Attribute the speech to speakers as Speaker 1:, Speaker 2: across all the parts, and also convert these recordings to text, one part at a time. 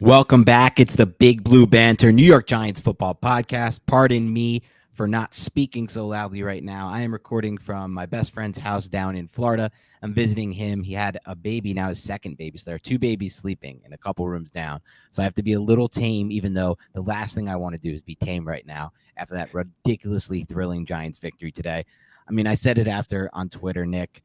Speaker 1: Welcome back. It's the Big Blue Banter New York Giants football podcast. Pardon me for not speaking so loudly right now. I am recording from my best friend's house down in Florida. I'm visiting him. He had a baby, now his second baby. So there are two babies sleeping in a couple rooms down. So I have to be a little tame, even though the last thing I want to do is be tame right now after that ridiculously thrilling Giants victory today. I mean, I said it after on Twitter, Nick.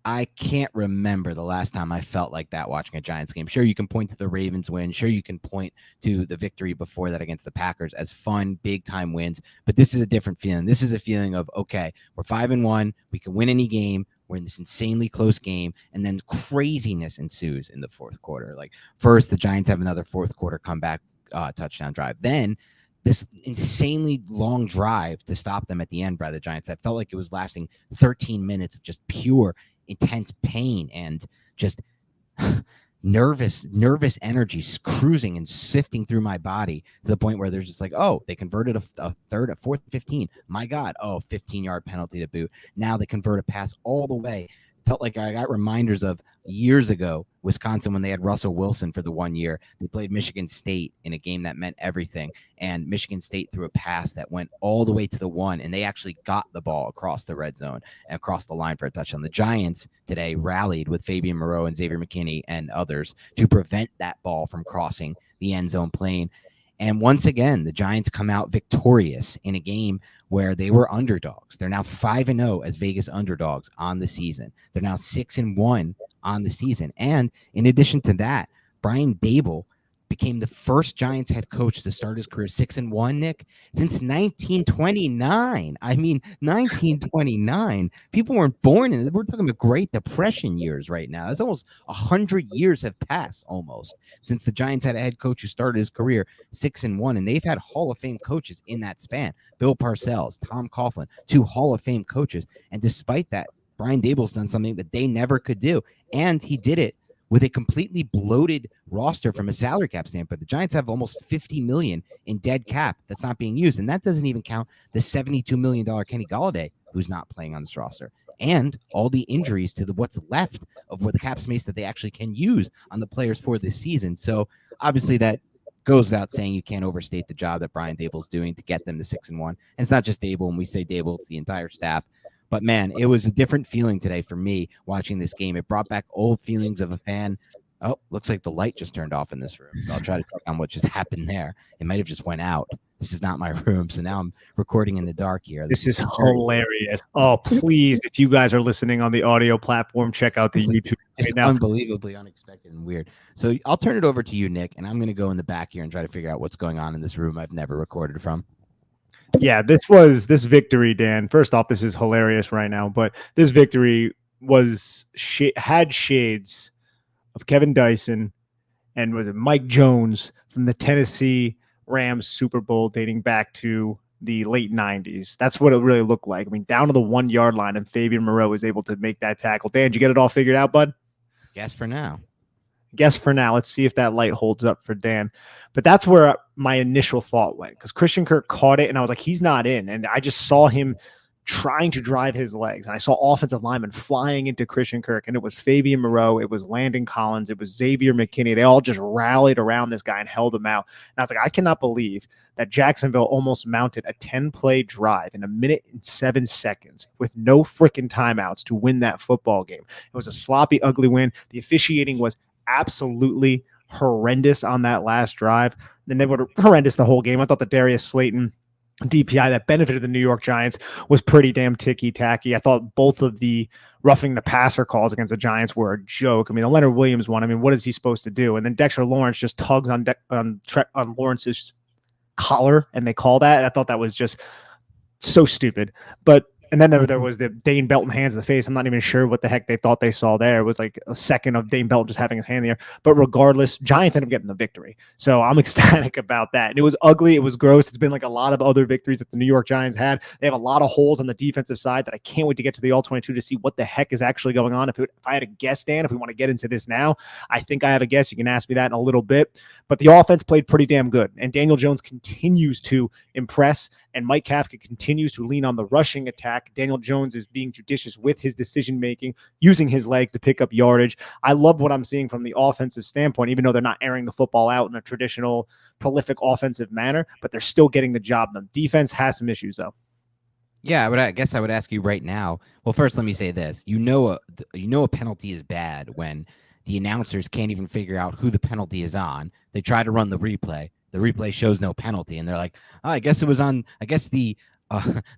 Speaker 1: I can't remember the last time I felt like that watching a Giants game. Sure, you can point to the Ravens win. Sure, you can point to the victory before that against the Packers as fun, big-time wins. But this is a different feeling. This is a feeling of, okay, we're 5-1. We can win any game. We're in this insanely close game. And then craziness ensues in the fourth quarter. Like, first, the Giants have another fourth quarter comeback touchdown drive. Then this insanely long drive to stop them at the end by the Giants that felt like it was lasting 13 minutes of just pure intense pain and just nervous energy cruising and sifting through my body to the point where there's just like, oh, they converted a fourth 15. My God. Oh, 15-yard penalty to boot. Now they convert a pass all the way. Felt like I got reminders of years ago, Wisconsin, when they had Russell Wilson for the 1 year. They played Michigan State in a game that meant everything. And Michigan State threw a pass that went all the way to the 1, and they actually got the ball across the red zone and across the line for a touchdown. The Giants today rallied with Fabian Moreau and Xavier McKinney and others to prevent that ball from crossing the end zone plane. And once again, the Giants come out victorious in a game where they were underdogs. They're now 5-0 as Vegas underdogs on the season. They're now 6-1 on the season. And in addition to that, Brian Daboll became the first Giants head coach to start his career 6-1, Nick, since 1929. I mean, 1929. People weren't born in it. We're talking about Great Depression years right now. It's almost 100 years have passed almost since the Giants had a head coach who started his career 6-1, and they've had Hall of Fame coaches in that span. Bill Parcells, Tom Coughlin, two Hall of Fame coaches. And despite that, Brian Daboll's done something that they never could do, and he did it with a completely bloated roster from a salary cap standpoint. The Giants have almost $50 million in dead cap that's not being used, and that doesn't even count the $72 million Kenny Golladay who's not playing on this roster, and all the injuries to what's left of what the cap space that they actually can use on the players for this season. So obviously that goes without saying. You can't overstate the job that Brian Daboll's doing to get them to 6-1. And it's not just Daboll. When we say Daboll, it's the entire staff. But, man, it was a different feeling today for me watching this game. It brought back old feelings of a fan. Oh, looks like the light just turned off in this room. So I'll try to click on what just happened there. It might have just went out. This is not my room. So now I'm recording in the dark here.
Speaker 2: This is hilarious. Oh, please, if you guys are listening on the audio platform, check out the YouTube
Speaker 1: right
Speaker 2: now.
Speaker 1: Unbelievably unexpected and weird. So I'll turn it over to you, Nick, and I'm going to go in the back here and try to figure out what's going on in this room I've never recorded from.
Speaker 2: Yeah, this victory, Dan. First off, this is hilarious right now, but this victory had shades of Kevin Dyson and was it Mike Jones from the Tennessee Rams Super Bowl dating back to the late 90s. That's what it really looked like. I mean, down to the 1 yard line, and Fabian Moreau was able to make that tackle. Dan, did you get it all figured out, bud?
Speaker 1: Guess for now.
Speaker 2: Let's see if that light holds up for Dan. But that's where my initial thought went, because Christian Kirk caught it, and I was like, he's not in. And I just saw him trying to drive his legs. And I saw offensive linemen flying into Christian Kirk, and it was Fabian Moreau, it was Landon Collins, it was Xavier McKinney. They all just rallied around this guy and held him out. And I was like, I cannot believe that Jacksonville almost mounted a 10-play drive in 1 minute and 7 seconds with no freaking timeouts to win that football game. It was a sloppy, ugly win. The officiating was absolutely horrendous on that last drive. And they were horrendous the whole game. I thought the Darius Slayton DPI that benefited the New York Giants was pretty damn ticky-tacky. I thought both of the roughing the passer calls against the Giants were a joke. I mean, the Leonard Williams one, I mean, what is he supposed to do? And then Dexter Lawrence just tugs on Lawrence's collar, and they call that. I thought that was just so stupid. And then there was the Dane Belton hands in the face. I'm not even sure what the heck they thought they saw there. It was like a second of Dane Belton just having his hand in the air. But regardless, Giants ended up getting the victory. So I'm ecstatic about that. And it was ugly. It was gross. It's been like a lot of other victories that the New York Giants had. They have a lot of holes on the defensive side that I can't wait to get to the All-22 to see what the heck is actually going on. If I had a guess, Dan, if we want to get into this now, I think I have a guess. You can ask me that in a little bit. But the offense played pretty damn good. And Daniel Jones continues to impress and Mike Kafka continues to lean on the rushing attack. Daniel Jones is being judicious with his decision-making, using his legs to pick up yardage. I love what I'm seeing from the offensive standpoint, even though they're not airing the football out in a traditional prolific offensive manner, but they're still getting the job done. Defense has some issues, though.
Speaker 1: Yeah, I guess I would ask you right now. Well, first, let me say this: a penalty is bad when the announcers can't even figure out who the penalty is on. They try to run the replay. The replay shows no penalty, and they're like, "Oh, I guess it was on. I guess the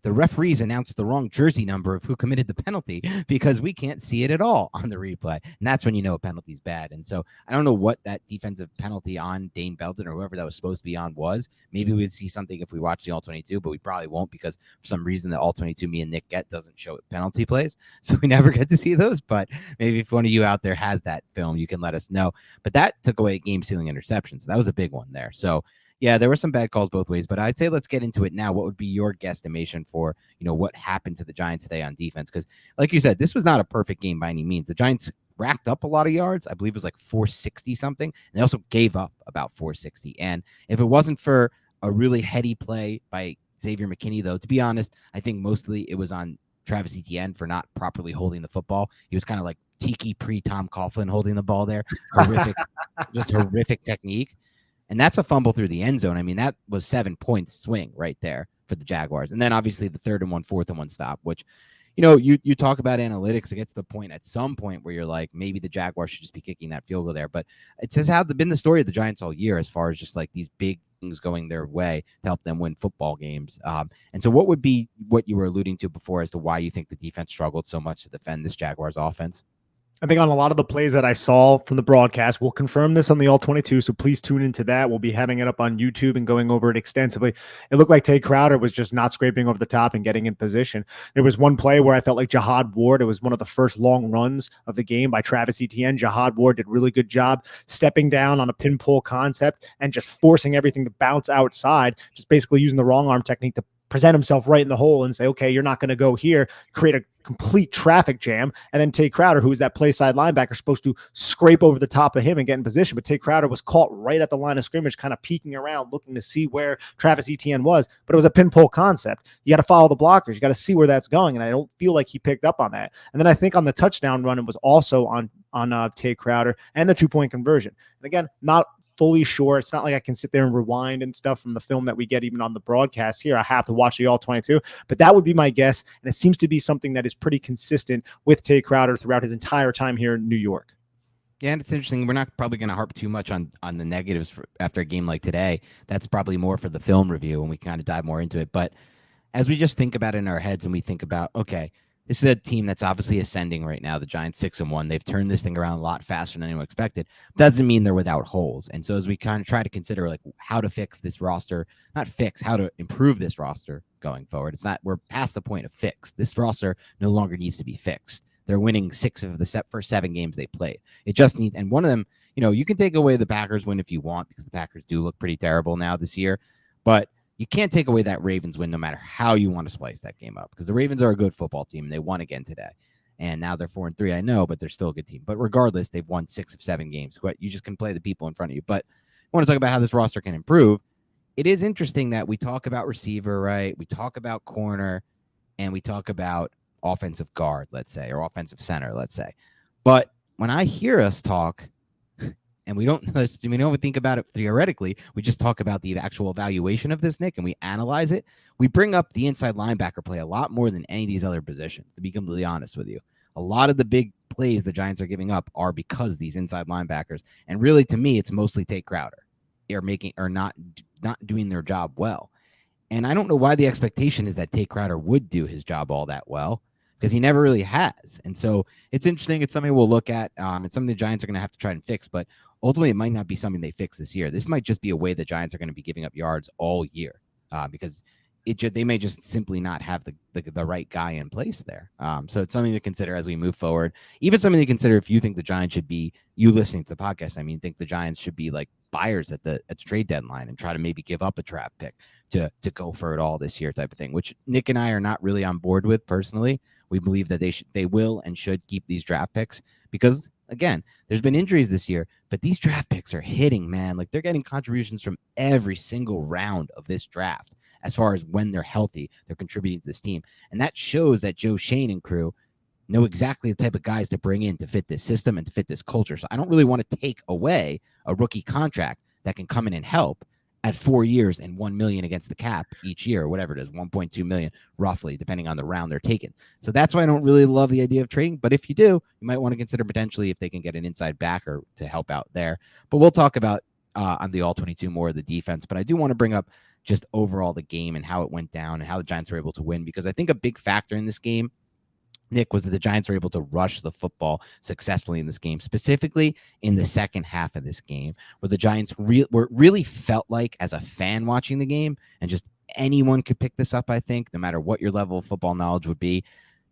Speaker 1: referees announced the wrong jersey number of who committed the penalty because we can't see it at all on the replay." And that's when you know a penalty's bad. And so I don't know what that defensive penalty on Dane Belton or whoever that was supposed to be on was. Maybe we'd see something if we watch the All-22, but we probably won't because for some reason the All-22 me and Nick get doesn't show penalty plays. So we never get to see those. But maybe if one of you out there has that film, you can let us know. But that took away game-sealing interceptions. So that was a big one there. So yeah, there were some bad calls both ways, but I'd say let's get into it now. What would be your guesstimation for, what happened to the Giants today on defense? Because like you said, this was not a perfect game by any means. The Giants racked up a lot of yards. I believe it was like 460 something. And they also gave up about 460. And if it wasn't for a really heady play by Xavier McKinney, though, to be honest, I think mostly it was on Travis Etienne for not properly holding the football. He was kind of like Tiki pre-Tom Coughlin holding the ball there. Horrific technique. And that's a fumble through the end zone. I mean, that was 7 points swing right there for the Jaguars. And then obviously the 3rd and 1, 4th and 1 stop, which, you talk about analytics. It gets to the point at some point where you're like, maybe the Jaguars should just be kicking that field goal there. But it says how been the story of the Giants all year as far as just like these big things going their way to help them win football games. And so what would be what you were alluding to before as to why you think the defense struggled so much to defend this Jaguars offense?
Speaker 2: I think on a lot of the plays that I saw from the broadcast, we'll confirm this on the All-22, so please tune into that. We'll be having it up on YouTube and going over it extensively. It looked like Tay Crowder was just not scraping over the top and getting in position. There was one play where I felt like Jihad Ward, it was one of the first long runs of the game by Travis Etienne. Jihad Ward did a really good job stepping down on a pin pull concept and just forcing everything to bounce outside, just basically using the wrong arm technique to present himself right in the hole and say, okay, you're not going to go here, create a complete traffic jam. And then Tay Crowder, who is that play side linebacker, supposed to scrape over the top of him and get in position. But Tay Crowder was caught right at the line of scrimmage, kind of peeking around, looking to see where Travis Etienne was. But it was a pin pull concept. You got to follow the blockers. You got to see where that's going. And I don't feel like he picked up on that. And then I think on the touchdown run, it was also on Tay Crowder and the 2-point conversion. And again, not fully sure. It's not like I can sit there and rewind and stuff from the film that we get even on the broadcast here. I have to watch the All-22, but that would be my guess. And it seems to be something that is pretty consistent with Tay Crowder throughout his entire time here in New York.
Speaker 1: Yeah, and it's interesting. We're not probably going to harp too much on the negatives after a game like today. That's probably more for the film review and we kind of dive more into it. But as we just think about it in our heads and we think about, okay, this is a team that's obviously ascending right now. The Giants 6-1. They've turned this thing around a lot faster than anyone expected. Doesn't mean they're without holes. And so as we kind of try to consider like how to fix this roster, how to improve this roster going forward. We're past the point of fix. This roster no longer needs to be fixed. They're winning 6 of the first 7 games they played. It just needs, and one of them, you can take away the Packers win if you want because the Packers do look pretty terrible now this year, but you can't take away that Ravens win no matter how you want to splice that game up because the Ravens are a good football team and they won again today. And now they're 4-3, I know, but they're still a good team. But regardless, they've won 6 of 7 games. You just can play the people in front of you. But I want to talk about how this roster can improve. It is interesting that we talk about receiver, right? We talk about corner and we talk about offensive guard, let's say, or offensive center, let's say. But when I hear us talk, and we don't think about it theoretically. We just talk about the actual evaluation of this, Nick, and we analyze it. We bring up the inside linebacker play a lot more than any of these other positions, to be completely honest with you. A lot of the big plays the Giants are giving up are because these inside linebackers. And really, to me, it's mostly Tay Crowder are not doing their job well. And I don't know why the expectation is that Tay Crowder would do his job all that well, because he never really has. And so it's interesting. It's something we'll look at. It's something the Giants are going to have to try and fix, but ultimately it might not be something they fix this year. This might just be a way the Giants are going to be giving up yards all year because they may just simply not have the right guy in place there. So it's something to consider as we move forward. Even something to consider if you think the Giants should be, you listening to the podcast, think the Giants should be like buyers at the trade deadline and try to maybe give up a draft pick to go for it all this year type of thing, which Nick and I are not really on board with personally. We believe that they will and should keep these draft picks because again, there's been injuries this year, but these draft picks are hitting, man. Like they're getting contributions from every single round of this draft. As far as when they're healthy, they're contributing to this team. And that shows that Joe Shane and crew know exactly the type of guys to bring in to fit this system and to fit this culture. So I don't really want to take away a rookie contract that can come in and help at 4 years and 1 million against the cap each year, or whatever it is, 1.2 million roughly, depending on the round they're taking. So that's why I don't really love the idea of trading. But if you do, you might want to consider potentially if they can get an inside backer to help out there. But we'll talk about on the all 22 more of the defense. But I do want to bring up just overall the game and how it went down and how the Giants were able to win, because I think a big factor in this game, Nick, was that the Giants were able to rush the football successfully in this game, specifically in the second half of this game, where the Giants really felt like, as a fan watching the game, and just anyone could pick this up, I think, no matter what your level of football knowledge would be,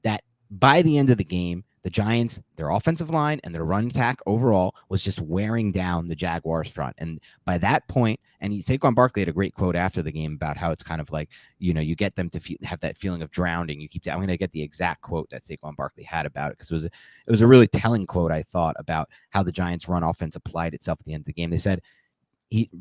Speaker 1: that by the end of the game, the Giants, their offensive line and their run attack overall was just wearing down the Jaguars front. And by that point, and Saquon Barkley had a great quote after the game about how it's kind of like, you get them to have that feeling of drowning. I'm going to get the exact quote that Saquon Barkley had about it, because it was a really telling quote, I thought, about how the Giants' run offense applied itself at the end of the game. They said,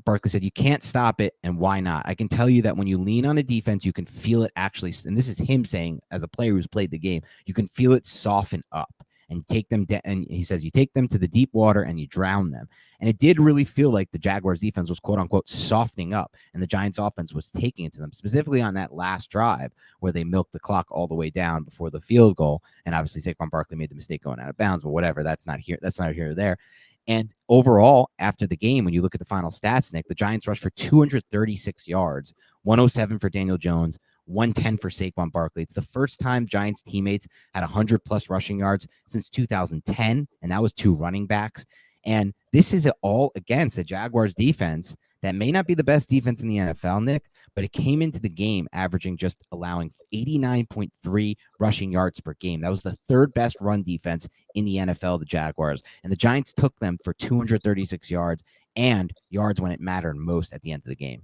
Speaker 1: Barkley said, "You can't stop it, and why not? I can tell you that when you lean on a defense, you can feel it actually," and this is him saying, as a player who's played the game, "you can feel it soften up and take them and he says, you take them to the deep water and you drown them." And it did really feel like the Jaguars defense was, quote unquote, softening up, and the Giants offense was taking it to them, specifically on that last drive where they milked the clock all the way down before the field goal. And obviously Saquon Barkley made the mistake going out of bounds, but whatever, that's not here or there. And overall, after the game, when you look at the final stats, Nick, the Giants rushed for 236 yards, 107 for Daniel Jones, 110 for Saquon Barkley. It's the first time Giants teammates had 100-plus rushing yards since 2010, and that was 2 running backs. And this is all against a Jaguars defense that may not be the best defense in the NFL, Nick, but it came into the game averaging just allowing 89.3 rushing yards per game. That was the 3rd best run defense in the NFL, the Jaguars. And the Giants took them for 236 yards and yards when it mattered most at the end of the game.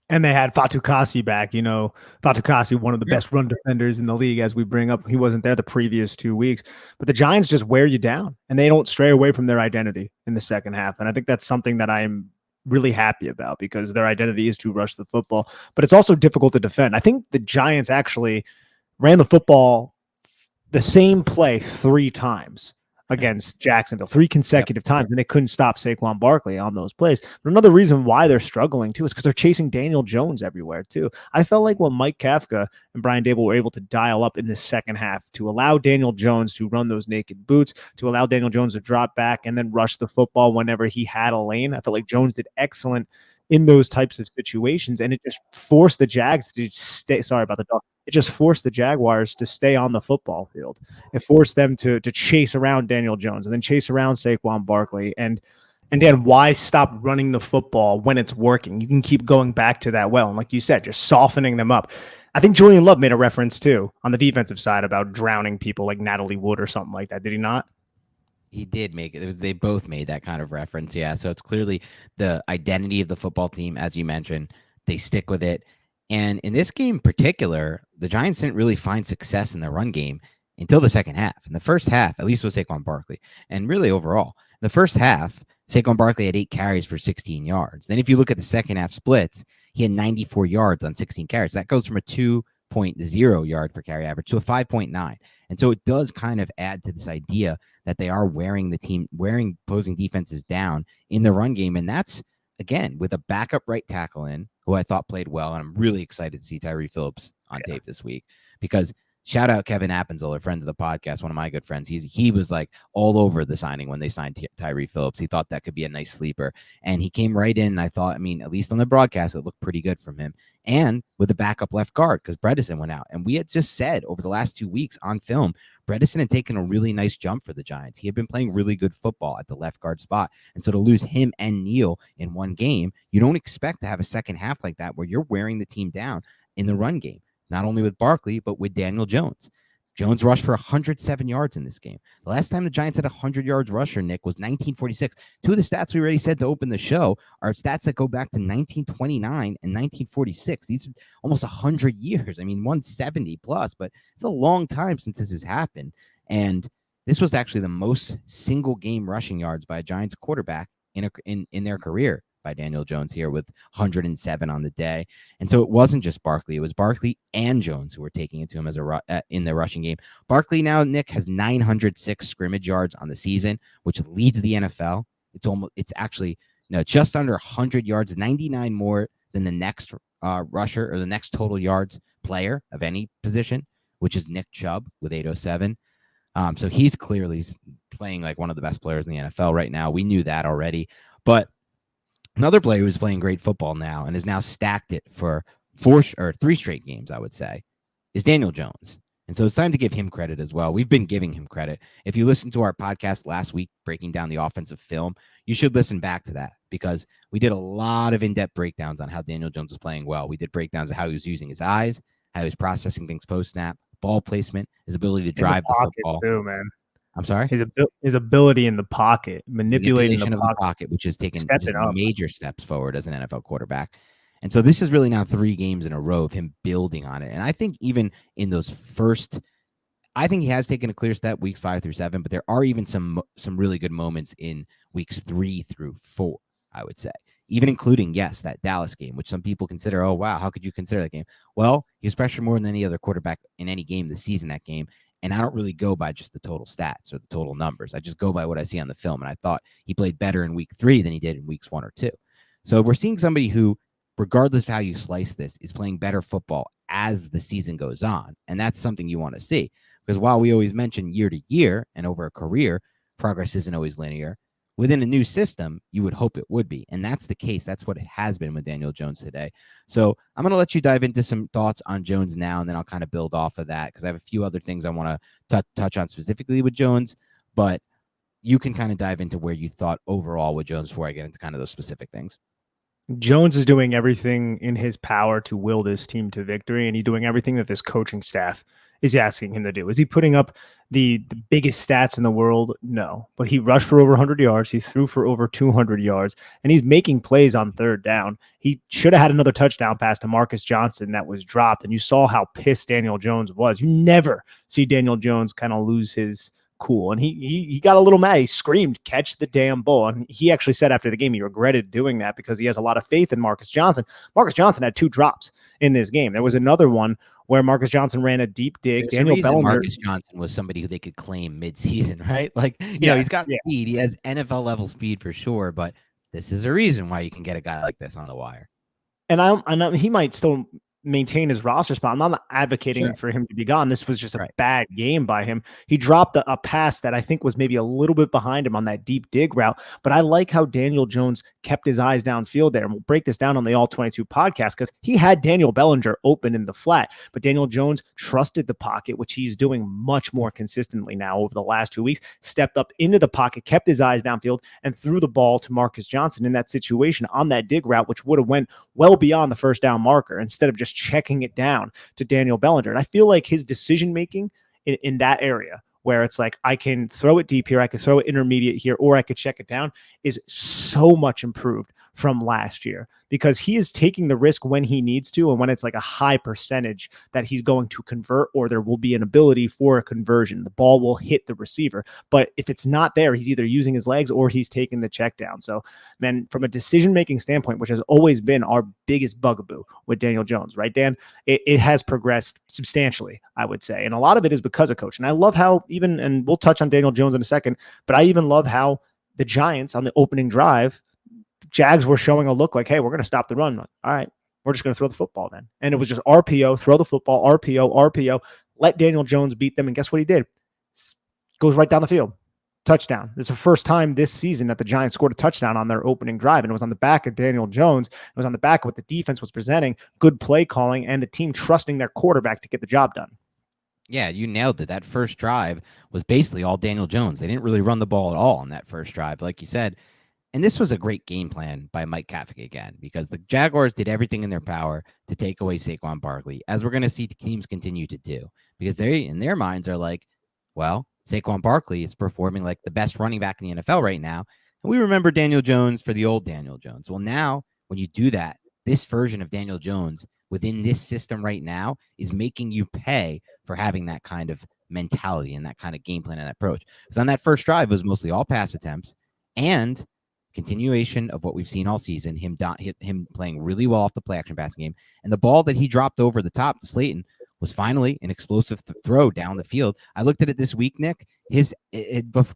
Speaker 2: And they had Fatukasi back. Fatukasi, one of the best run defenders in the league, as we bring up. He wasn't there the previous 2 weeks. But the Giants just wear you down, and they don't stray away from their identity in the second half. And I think that's something that I'm really happy about, because their identity is to rush the football. But it's also difficult to defend. I think the Giants actually ran the football the same play 3 times against Jacksonville, 3 consecutive times, and they couldn't stop Saquon Barkley on those plays. But another reason why they're struggling too is because they're chasing Daniel Jones everywhere too. I felt like when Mike Kafka and Brian Daboll were able to dial up in the second half to allow Daniel Jones to run those naked boots, to allow Daniel Jones to drop back and then rush the football whenever he had a lane, I felt like Jones did excellent in those types of situations, and it just forced the Jags to stay. Sorry about the dog. It just forced the Jaguars to stay on the football field. It forced them to chase around Daniel Jones and then chase around Saquon Barkley. And Dan, why stop running the football when it's working? You can keep going back to that well. And like you said, just softening them up. I think Julian Love made a reference too on the defensive side about drowning people like Natalie Wood or something like that. Did he not?
Speaker 1: He did make it. They both made that kind of reference. Yeah. So it's clearly the identity of the football team, as you mentioned. They stick with it. And in this game in particular, the Giants didn't really find success in the run game until the second half. In the first half, at least with Saquon Barkley, and really overall, the first half, Saquon Barkley had 8 carries for 16 yards. Then if you look at the second half splits, he had 94 yards on 16 carries. That goes from a 2.0 yard per carry average to a 5.9. And so it does kind of add to this idea that they are wearing opposing defenses down in the run game. And that's, again, with a backup right tackle in, who I thought played well. And I'm really excited to see Tyree Phillips on tape this week, because shout out Kevin Appenzeller, friend of the podcast, one of my good friends. He was like all over the signing when they signed Tyree Phillips. He thought that could be a nice sleeper. And he came right in, and I thought, at least on the broadcast, it looked pretty good from him. And with a backup left guard, because Bredesen went out. And we had just said over the last 2 weeks on film, Bredesen had taken a really nice jump for the Giants. He had been playing really good football at the left guard spot. And so to lose him and Neal in one game, you don't expect to have a second half like that where you're wearing the team down in the run game, not only with Barkley, but with Daniel Jones. Jones rushed for 107 yards in this game. The last time the Giants had a 100 yards rusher, Nick, was 1946. 2 of the stats we already said to open the show are stats that go back to 1929 and 1946. These are almost 100 years. 170 plus, but it's a long time since this has happened. And this was actually the most single game rushing yards by a Giants quarterback in their career by Daniel Jones here with 107 on the day. And so it wasn't just Barkley. It was Barkley and Jones who were taking it to him as in the rushing game. Barkley now, Nick, has 906 scrimmage yards on the season, which leads the NFL. It's actually just under 100 yards, 99 more than the next rusher or the next total yards player of any position, which is Nick Chubb with 807. So he's clearly playing like one of the best players in the NFL right now. We knew that already. But another player who's playing great football now and has now stacked it for 3 straight games, I would say, is Daniel Jones. And so it's time to give him credit as well. We've been giving him credit. If you listened to our podcast last week, breaking down the offensive film, you should listen back to that because we did a lot of in-depth breakdowns on how Daniel Jones was playing well. We did breakdowns of how he was using his eyes, how he was processing things post-snap, ball placement, his ability to drive the football.
Speaker 2: Too, man.
Speaker 1: I'm sorry?
Speaker 2: His ability in the pocket, manipulating the
Speaker 1: pocket, which has taken major steps forward as an NFL quarterback. And so this is really now 3 games in a row of him building on it. And I think even in those I think he has taken a clear step weeks 5 through 7, but there are even some really good moments in weeks 3 through 4, I would say. Even including, yes, that Dallas game, which some people consider, oh, wow, how could you consider that game? Well, he was pressured more than any other quarterback in any game this season, that game. And I don't really go by just the total stats or the total numbers. I just go by what I see on the film. And I thought he played better in week 3 than he did in weeks 1 or 2. So we're seeing somebody who, regardless of how you slice this, is playing better football as the season goes on. And that's something you want to see. Because while we always mention year to year and over a career, progress isn't always linear. Within a new system, you would hope it would be. And that's the case. That's what it has been with Daniel Jones today. So I'm going to let you dive into some thoughts on Jones now, and then I'll kind of build off of that because I have a few other things I want to touch on specifically with Jones. But you can kind of dive into where you thought overall with Jones before I get into kind of those specific things.
Speaker 2: Jones is doing everything in his power to will this team to victory, and he's doing everything that this coaching staff is asking him to do. Is he putting up the biggest stats in the world? No. But he rushed for over 100 yards. He threw for over 200 yards, and he's making plays on third down. He should have had another touchdown pass to Marcus Johnson that was dropped, and you saw how pissed Daniel Jones was. You never see Daniel Jones kind of lose his cool. And he got a little mad. He screamed, "Catch the damn ball." And he actually said after the game he regretted doing that because he has a lot of faith in Marcus Johnson. Marcus Johnson had 2 drops in this game. There was another one where Marcus Johnson ran a deep dig.
Speaker 1: There's Daniel Bellinger. Marcus Johnson was somebody who they could claim mid-season, right? Like, you know, he's got speed. He has NFL level speed for sure, but this is a reason why you can get a guy like this on the wire.
Speaker 2: And he might still maintain his roster spot. I'm not advocating for him to be gone. This was just a bad game by him. He dropped a pass that I think was maybe a little bit behind him on that deep dig route, but I like how Daniel Jones kept his eyes downfield there. And we'll break this down on the All 22 podcast because he had Daniel Bellinger open in the flat, but Daniel Jones trusted the pocket, which he's doing much more consistently now over the last 2 weeks, stepped up into the pocket, kept his eyes downfield, and threw the ball to Marcus Johnson in that situation on that dig route, which would have went well beyond the first down marker instead of just checking it down to Daniel Bellinger. And I feel like his decision-making in that area where it's like, I can throw it deep here, I could throw it intermediate here, or I could check it down is so much improved from last year because he is taking the risk when he needs to and when it's like a high percentage that he's going to convert or there will be an ability for a conversion. The ball will hit the receiver. But if it's not there, he's either using his legs or he's taking the check down. So, man, from a decision-making standpoint, which has always been our biggest bugaboo with Daniel Jones, right, Dan? It has progressed substantially, I would say. And a lot of it is because of coach. And I love how even, and we'll touch on Daniel Jones in a second, but I even love how the Giants on the opening drive, Jags were showing a look like, hey, we're going to stop the run. All right, we're just going to throw the football then. And it was just RPO, throw the football, RPO, let Daniel Jones beat them. And guess what he did? Goes right down the field. Touchdown. It's the first time this season that the Giants scored a touchdown on their opening drive. And it was on the back of Daniel Jones. It was on the back of what the defense was presenting, good play calling, and the team trusting their quarterback to get the job done.
Speaker 1: Yeah, you nailed it. That first drive was basically all Daniel Jones. They didn't really run the ball at all on that first drive, like you said. And this was a great game plan by Mike Kafka again, because the Jaguars did everything in their power to take away Saquon Barkley, as we're going to see teams continue to do, because they, in their minds, are like, well, Saquon Barkley is performing like the best running back in the NFL right now. And we remember Daniel Jones for the old Daniel Jones. Well, now when you do that, this version of Daniel Jones within this system right now is making you pay for having that kind of mentality and that kind of game plan and approach. Because on that first drive, it was mostly all pass attempts and continuation of what we've seen all season, him playing really well off the play action passing game. And the ball that he dropped over the top to Slayton was finally an explosive throw down the field. I looked at it this week, Nick.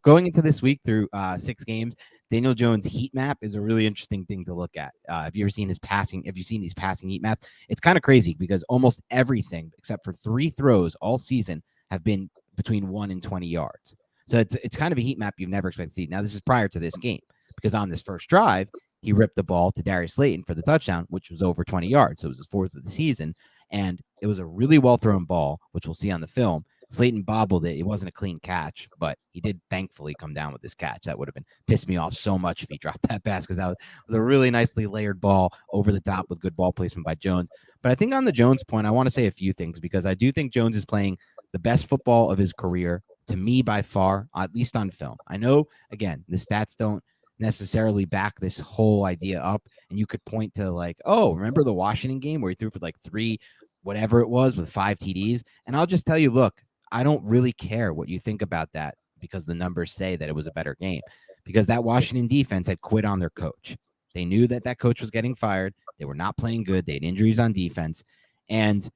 Speaker 1: Going into this week through 6 games, Daniel Jones' heat map is a really interesting thing to look at. Have you ever seen his passing? Have you seen these passing heat maps? It's kind of crazy because almost everything except for 3 throws all season have been between 1 and 20 yards. So it's kind of a heat map you've never expected to see. Now, this is prior to this game because on this first drive, he ripped the ball to Darius Slayton for the touchdown, which was over 20 yards. So it was his 4th of the season. And it was a really well-thrown ball, which we'll see on the film. Slayton bobbled it. It wasn't a clean catch, but he did thankfully come down with this catch. That would have pissed me off so much if he dropped that pass because that was a really nicely layered ball over the top with good ball placement by Jones. But I think on the Jones point, I want to say a few things because I do think Jones is playing the best football of his career, to me by far, at least on film. I know, again, the stats don't necessarily back this whole idea up, and you could point to like, oh, remember the Washington game where he threw for like 3 whatever it was with 5 TDs? And I'll just tell you, look, I don't really care what you think about that because the numbers say that it was a better game because that Washington defense had quit on their coach. They knew that coach was getting fired. They were not playing good. They had injuries on defense. And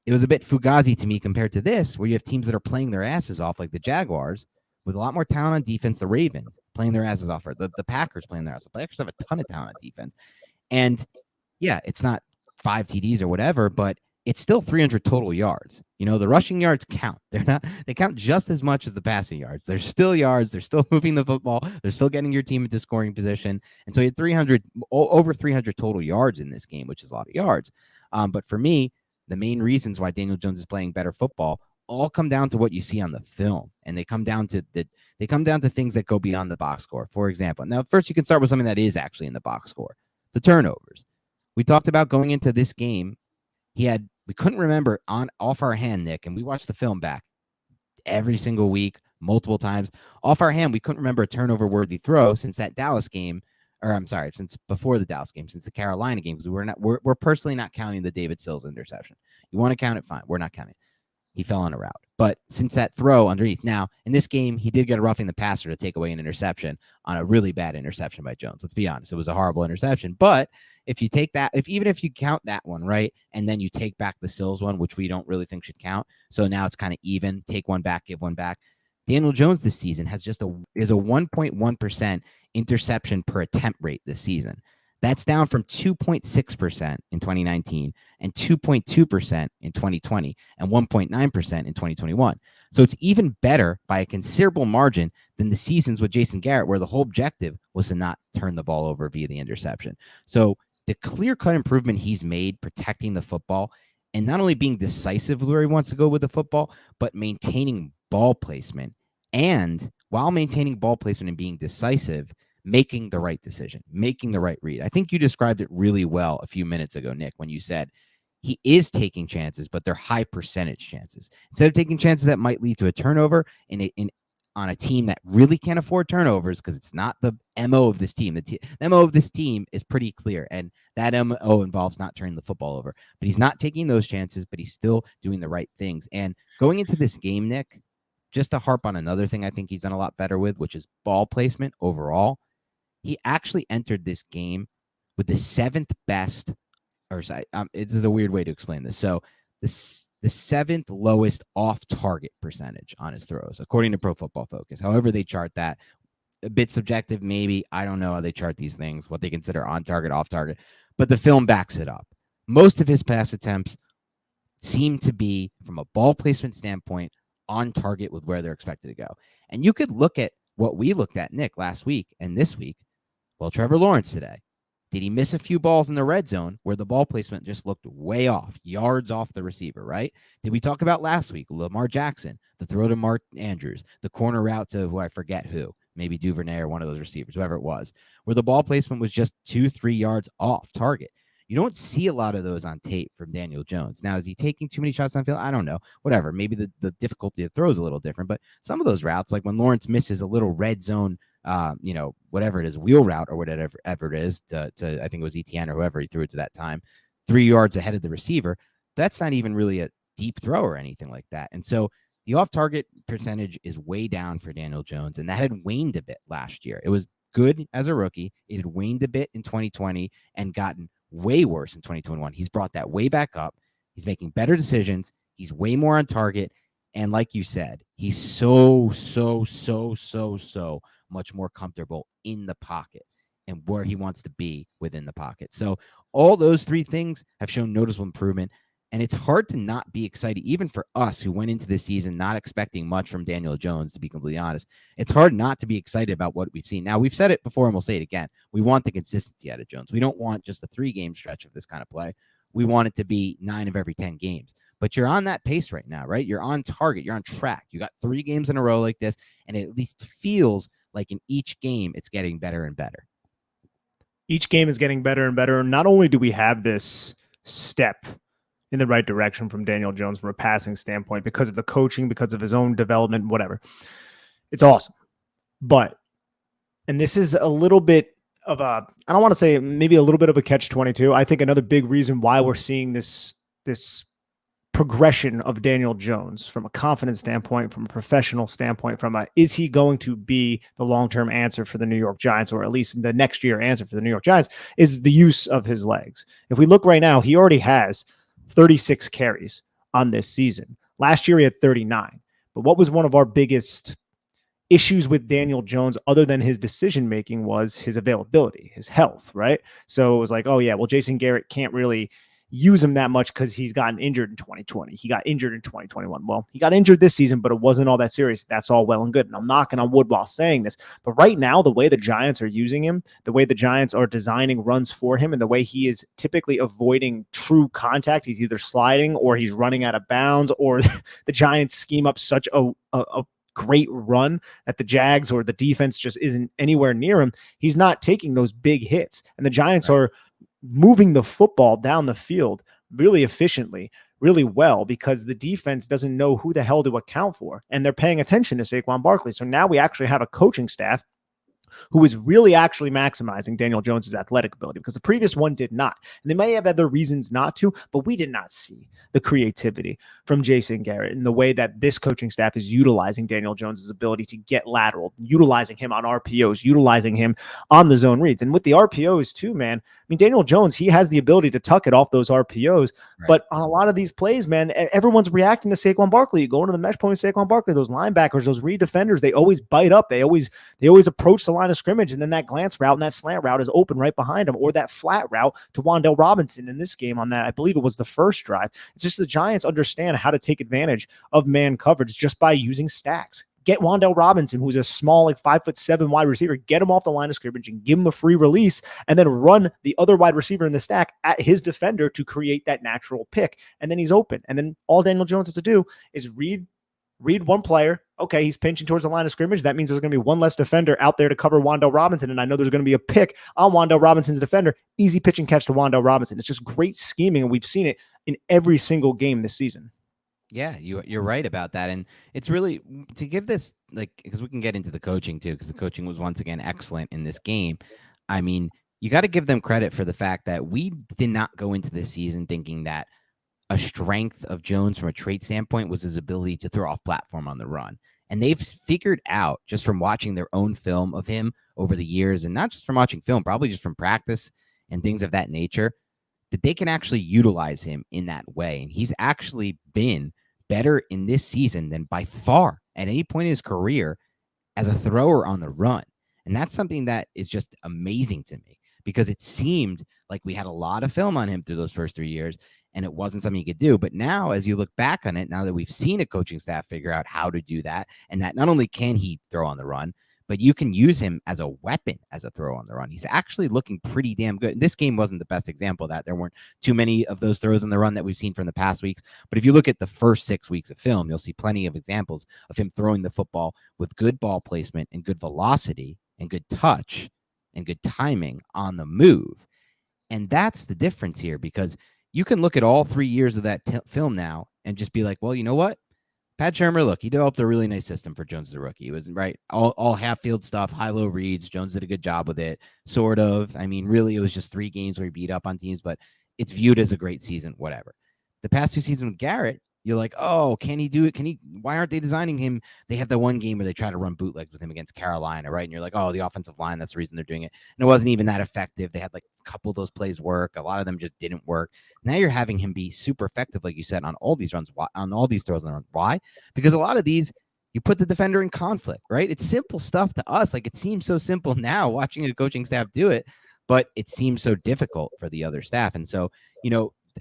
Speaker 1: it was a bit fugazi to me compared to this, where you have teams that are playing their asses off like the Jaguars with a lot more talent on defense, the Ravens playing their asses off, or the Packers playing their asses off. The Packers have a ton of talent on defense. And yeah, it's not 5 TDs or whatever, but it's still 300 total yards. The rushing yards count. They count just as much as the passing yards. They're still yards. They're still moving the football. They're still getting your team into scoring position. And so he had over 300 total yards in this game, which is a lot of yards. But for me, the main reasons why Daniel Jones is playing better football all come down to what you see on the film, and they come down to things that go beyond the box score. For example, now first you can start with something that is actually in the box score, the turnovers. We talked about going into this game. We couldn't remember off our hand, Nick, and we watched the film back every single week, multiple times. Off our hand, we couldn't remember a turnover-worthy throw since that Dallas game, since before the Dallas game, since the Carolina game, because we're personally not counting the David Sills interception. You want to count it, fine. We're not counting. He fell on a route. But since that throw underneath, now in this game, he did get a roughing the passer to take away an interception on a really bad interception by Jones. Let's be honest. It was a horrible interception. But if you take that, even if you count that one, right, and then you take back the Sills one, which we don't really think should count. So now it's kind of even. Take one back, give one back. Daniel Jones this season is a 1.1% interception per attempt rate this season. That's down from 2.6% in 2019 and 2.2% in 2020 and 1.9% in 2021. So it's even better by a considerable margin than the seasons with Jason Garrett, where the whole objective was to not turn the ball over via the interception. So the clear-cut improvement he's made protecting the football and not only being decisive where he wants to go with the football, but maintaining ball placement. And while maintaining ball placement and being decisive, making the right decision, making the right read. I think you described it really well a few minutes ago, Nick, when you said he is taking chances, but they're high percentage chances. Instead of taking chances that might lead to a turnover on a team that really can't afford turnovers, because it's not the MO of this team. The MO of this team is pretty clear, and that MO involves not turning the football over. But he's not taking those chances, but he's still doing the right things. And going into this game, Nick, just to harp on another thing I think he's done a lot better with, which is ball placement overall. He actually entered this game with the 7th best, this is a weird way to explain this. So the 7th lowest off-target percentage on his throws, according to Pro Football Focus. However they chart that, a bit subjective maybe. I don't know how they chart these things, what they consider on-target, off-target, but the film backs it up. Most of his pass attempts seem to be, from a ball placement standpoint, on target with where they're expected to go. And you could look at what we looked at, Nick, last week and this week. Well, Trevor Lawrence today, did he miss a few balls in the red zone where the ball placement just looked way off, yards off the receiver, right? Did we talk about last week, Lamar Jackson, the throw to Mark Andrews, the corner route to who I forget who, maybe Duvernay or one of those receivers, whoever it was, where the ball placement was just 2-3 yards off target. You don't see a lot of those on tape from Daniel Jones. Now, is he taking too many shots on field? I don't know. Whatever. Maybe the difficulty of throw is a little different, but some of those routes, like when Lawrence misses a little red zone, whatever it is, wheel route or whatever it is, to I think it was ETN or whoever he threw it to that time, 3 yards ahead of the receiver, that's not even really a deep throw or anything like that. And so the off-target percentage is way down for Daniel Jones, and that had waned a bit last year. It was good as a rookie. It had waned a bit in 2020 and gotten way worse in 2021. He's brought that way back up. He's making better decisions. He's way more on target. And like you said, he's so much more comfortable in the pocket and where he wants to be within the pocket. So all those three things have shown noticeable improvement. And it's hard to not be excited, even for us who went into this season not expecting much from Daniel Jones, to be completely honest. It's hard not to be excited about what we've seen. Now, we've said it before and we'll say it again. We want the consistency out of Jones. We don't want just a 3-game stretch of this kind of play. We want it to be 9 of every 10 games. But you're on that pace right now, right? You're on target. You're on track. You got 3 games in a row like this, and it at least feels like in each game it's getting better and better.
Speaker 2: Each game is getting better and better. Not only do we have this step in the right direction from Daniel Jones from a passing standpoint because of the coaching, because of his own development, whatever. It's awesome. But, and this is a little bit of a, I don't want to say maybe a little bit of a catch-22. I think another big reason why we're seeing this progression of Daniel Jones from a confidence standpoint, from a professional standpoint, from a, is he going to be the long-term answer for the New York Giants, or at least the next year answer for the New York Giants, is the use of his legs. If we look right now, he already has 36 carries on this season. Last year, he had 39. But what was one of our biggest issues with Daniel Jones, other than his decision-making, was his availability, his health, right? So it was like, oh yeah, well, Jason Garrett can't really use him that much because he's gotten injured in 2020. He got injured in 2021. Well, he got injured this season, but it wasn't all that serious. That's all well and good. And I'm knocking on wood while saying this. But right now, the way the Giants are using him, the way the Giants are designing runs for him, and the way he is typically avoiding true contact, he's either sliding or he's running out of bounds, or the Giants scheme up such a great run that the Jags or the defense just isn't anywhere near him. He's not taking those big hits. And the Giants are moving the football down the field really efficiently, really well, because the defense doesn't know who the hell to account for, and they're paying attention to Saquon Barkley. So now we actually have a coaching staff who is really actually maximizing Daniel Jones's athletic ability, because the previous one did not. And they may have other reasons not to, but we did not see the creativity from Jason Garrett in the way that this coaching staff is utilizing Daniel Jones's ability to get lateral, utilizing him on RPOs, utilizing him on the zone reads. And with the RPOs too, man, I mean, Daniel Jones, he has the ability to tuck it off those RPOs, right. But on a lot of these plays, man, everyone's reacting to Saquon Barkley. You go into the mesh point with Saquon Barkley, those linebackers, those read defenders, they always bite up. They always approach the line of scrimmage, and then that glance route and that slant route is open right behind them, or that flat route to Wandale Robinson in this game on that, I believe it was the first drive. It's just the Giants understand how to take advantage of man coverage just by using stacks. Get Wandale Robinson, who's a small, like 5'7" wide receiver, get him off the line of scrimmage and give him a free release, and then run the other wide receiver in the stack at his defender to create that natural pick. And then he's open. And then all Daniel Jones has to do is read one player. Okay, he's pinching towards the line of scrimmage. That means there's going to be one less defender out there to cover Wandale Robinson. And I know there's going to be a pick on Wandale Robinson's defender. Easy pitch and catch to Wandale Robinson. It's just great scheming, and we've seen it in every single game this season.
Speaker 1: Yeah, you're right about that. And it's really to give this, like, because we can get into the coaching too, because the coaching was once again excellent in this game. I mean, you got to give them credit for the fact that we did not go into this season thinking that a strength of Jones from a trait standpoint was his ability to throw off platform on the run. And they've figured out, just from watching their own film of him over the years, and not just from watching film, probably just from practice and things of that nature, that they can actually utilize him in that way. And he's actually been better in this season than by far at any point in his career as a thrower on the run. And that's something that is just amazing to me, because it seemed like we had a lot of film on him through those first 3 years, and it wasn't something he could do. But now, as you look back on it, now that we've seen a coaching staff figure out how to do that, and that not only can he throw on the run, but you can use him as a weapon, as a throw on the run. He's actually looking pretty damn good. This game wasn't the best example of that. There weren't too many of those throws on the run that we've seen from the past weeks. But if you look at the first 6 weeks of film, you'll see plenty of examples of him throwing the football with good ball placement and good velocity and good touch and good timing on the move. And that's the difference here, because you can look at all 3 years of that film now and just be like, well, you know what? Pat Shurmur, look, he developed a really nice system for Jones as a rookie. It was right, all half field stuff, high-low reads. Jones did a good job with it, sort of. I mean, really, it was just 3 games where he beat up on teams, but it's viewed as a great season, whatever. The past 2 seasons with Garrett, You're like, oh, can he do it? Why aren't they designing him? They have the one game where they try to run bootlegs with him against Carolina, right? And you're like, oh, the offensive line, that's the reason they're doing it. And it wasn't even that effective. They had like a couple of those plays work. A lot of them just didn't work. Now you're having him be super effective, like you said, on all these runs, on all these throws on the run. Why? Because a lot of these, you put the defender in conflict, right? It's simple stuff to us. Like, it seems so simple now watching a coaching staff do it, but it seems so difficult for the other staff. And so,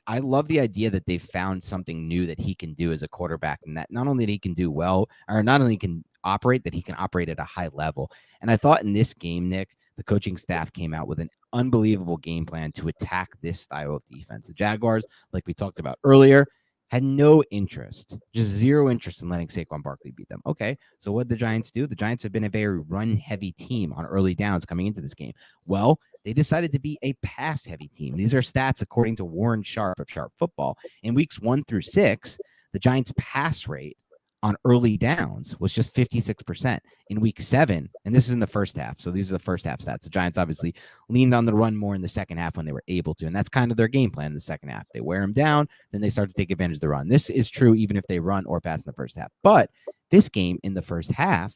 Speaker 1: I love the idea that they found something new that he can do as a quarterback, and that not only that he can do well, or not only can operate, that he can operate at a high level. And I thought in this game, Nick, the coaching staff came out with an unbelievable game plan to attack this style of defense. The Jaguars, like we talked about earlier, had no interest, just zero interest in letting Saquon Barkley beat them. Okay, so what did the Giants do? The Giants have been a very run-heavy team on early downs coming into this game. Well, they decided to be a pass-heavy team. These are stats according to Warren Sharp of Sharp Football. In weeks 1 through 6, the Giants' pass rate on early downs was just 56%. In week 7, and this is in the first half, so these are the first half stats. The Giants obviously leaned on the run more in the second half when they were able to, and that's kind of their game plan in the second half. They wear them down, then they start to take advantage of the run. This is true even if they run or pass in the first half. But this game in the first half,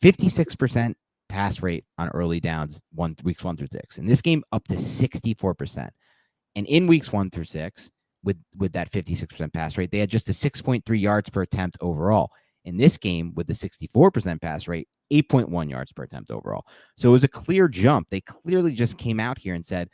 Speaker 1: 56% pass rate on early downs, weeks 1 through 6. In this game, up to 64%. And in weeks 1 through 6, with that 56% pass rate, they had just a 6.3 yards per attempt overall. In this game, with the 64% pass rate, 8.1 yards per attempt overall. So it was a clear jump. They clearly just came out here and said,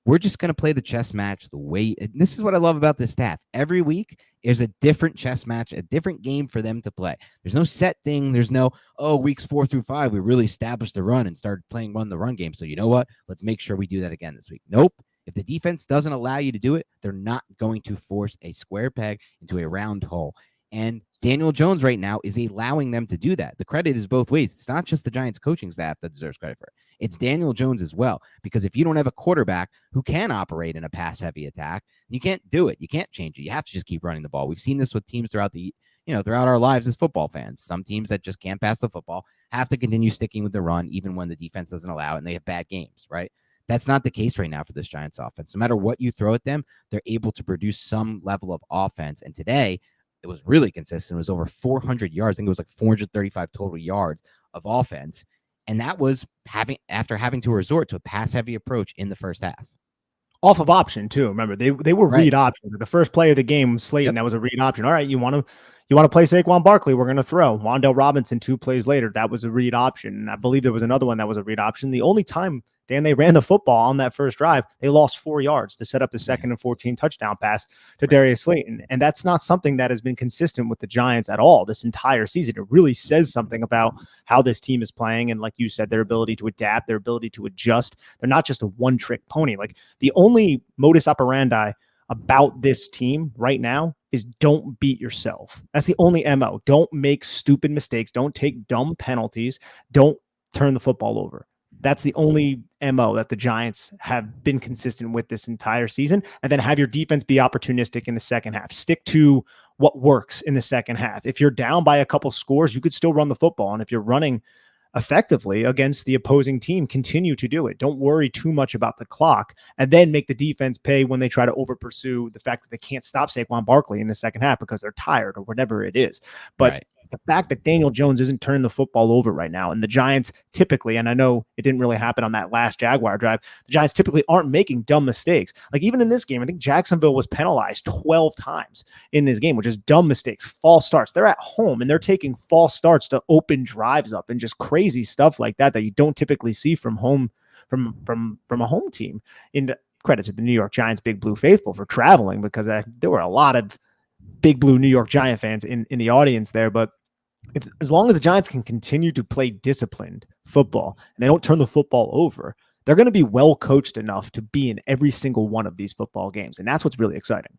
Speaker 1: we're just going to play the chess match the way. And this is what I love about this staff. Every week is a different chess match, a different game for them to play. There's no set thing. There's no, weeks 4 through 5, we really established the run and started playing the run game. So you know what? Let's make sure we do that again this week. Nope. If the defense doesn't allow you to do it, they're not going to force a square peg into a round hole. And Daniel Jones right now is allowing them to do that. The credit is both ways. It's not just the Giants coaching staff that deserves credit for it. It's Daniel Jones as well. Because if you don't have a quarterback who can operate in a pass-heavy attack, you can't do it. You can't change it. You have to just keep running the ball. We've seen this with teams throughout our lives as football fans. Some teams that just can't pass the football have to continue sticking with the run even when the defense doesn't allow it and they have bad games, right? That's not the case right now for this Giants offense. No matter what you throw at them, they're able to produce some level of offense. And today, it was really consistent. It was over 400 yards. I think it was like 435 total yards of offense. And that was after having to resort to a pass-heavy approach in the first half.
Speaker 2: Off of option, too. Remember, they were read options. The first play of the game, Slayton, that was a read option. All right, you want to play Saquon Barkley, we're going to throw. Wandale Robinson, 2 plays later, that was a read option. And I believe there was another one that was a read option. The only time, Dan, they ran the football on that first drive, they lost 4 yards to set up the 2nd and 14 touchdown pass to Darius Slayton. And that's not something that has been consistent with the Giants at all this entire season. It really says something about how this team is playing. And like you said, their ability to adapt, their ability to adjust. They're not just a one-trick pony. Like, the only modus operandi about this team right now is don't beat yourself. That's the only MO. Don't make stupid mistakes. Don't take dumb penalties. Don't turn the football over. That's the only MO that the Giants have been consistent with this entire season. And then have your defense be opportunistic in the second half. Stick to what works in the second half. If you're down by a couple scores, you could still run the football. And if you're running effectively against the opposing team, continue to do it. Don't worry too much about the clock, and then make the defense pay when they try to over pursue the fact that they can't stop Saquon Barkley in the second half because they're tired or whatever it is. But the fact that Daniel Jones isn't turning the football over right now, and the Giants typically, and I know it didn't really happen on that last Jaguar drive, the Giants typically aren't making dumb mistakes. Like, even in this game, I think Jacksonville was penalized 12 times in this game, which is dumb mistakes, false starts. They're at home and they're taking false starts to open drives up and just crazy stuff like that you don't typically see from a home team. And credit to the New York Giants Big Blue faithful for traveling, because there were a lot of Big Blue New York Giant fans in the audience there. But as long as the Giants can continue to play disciplined football and they don't turn the football over, they're going to be well coached enough to be in every single one of these football games. And that's what's really exciting.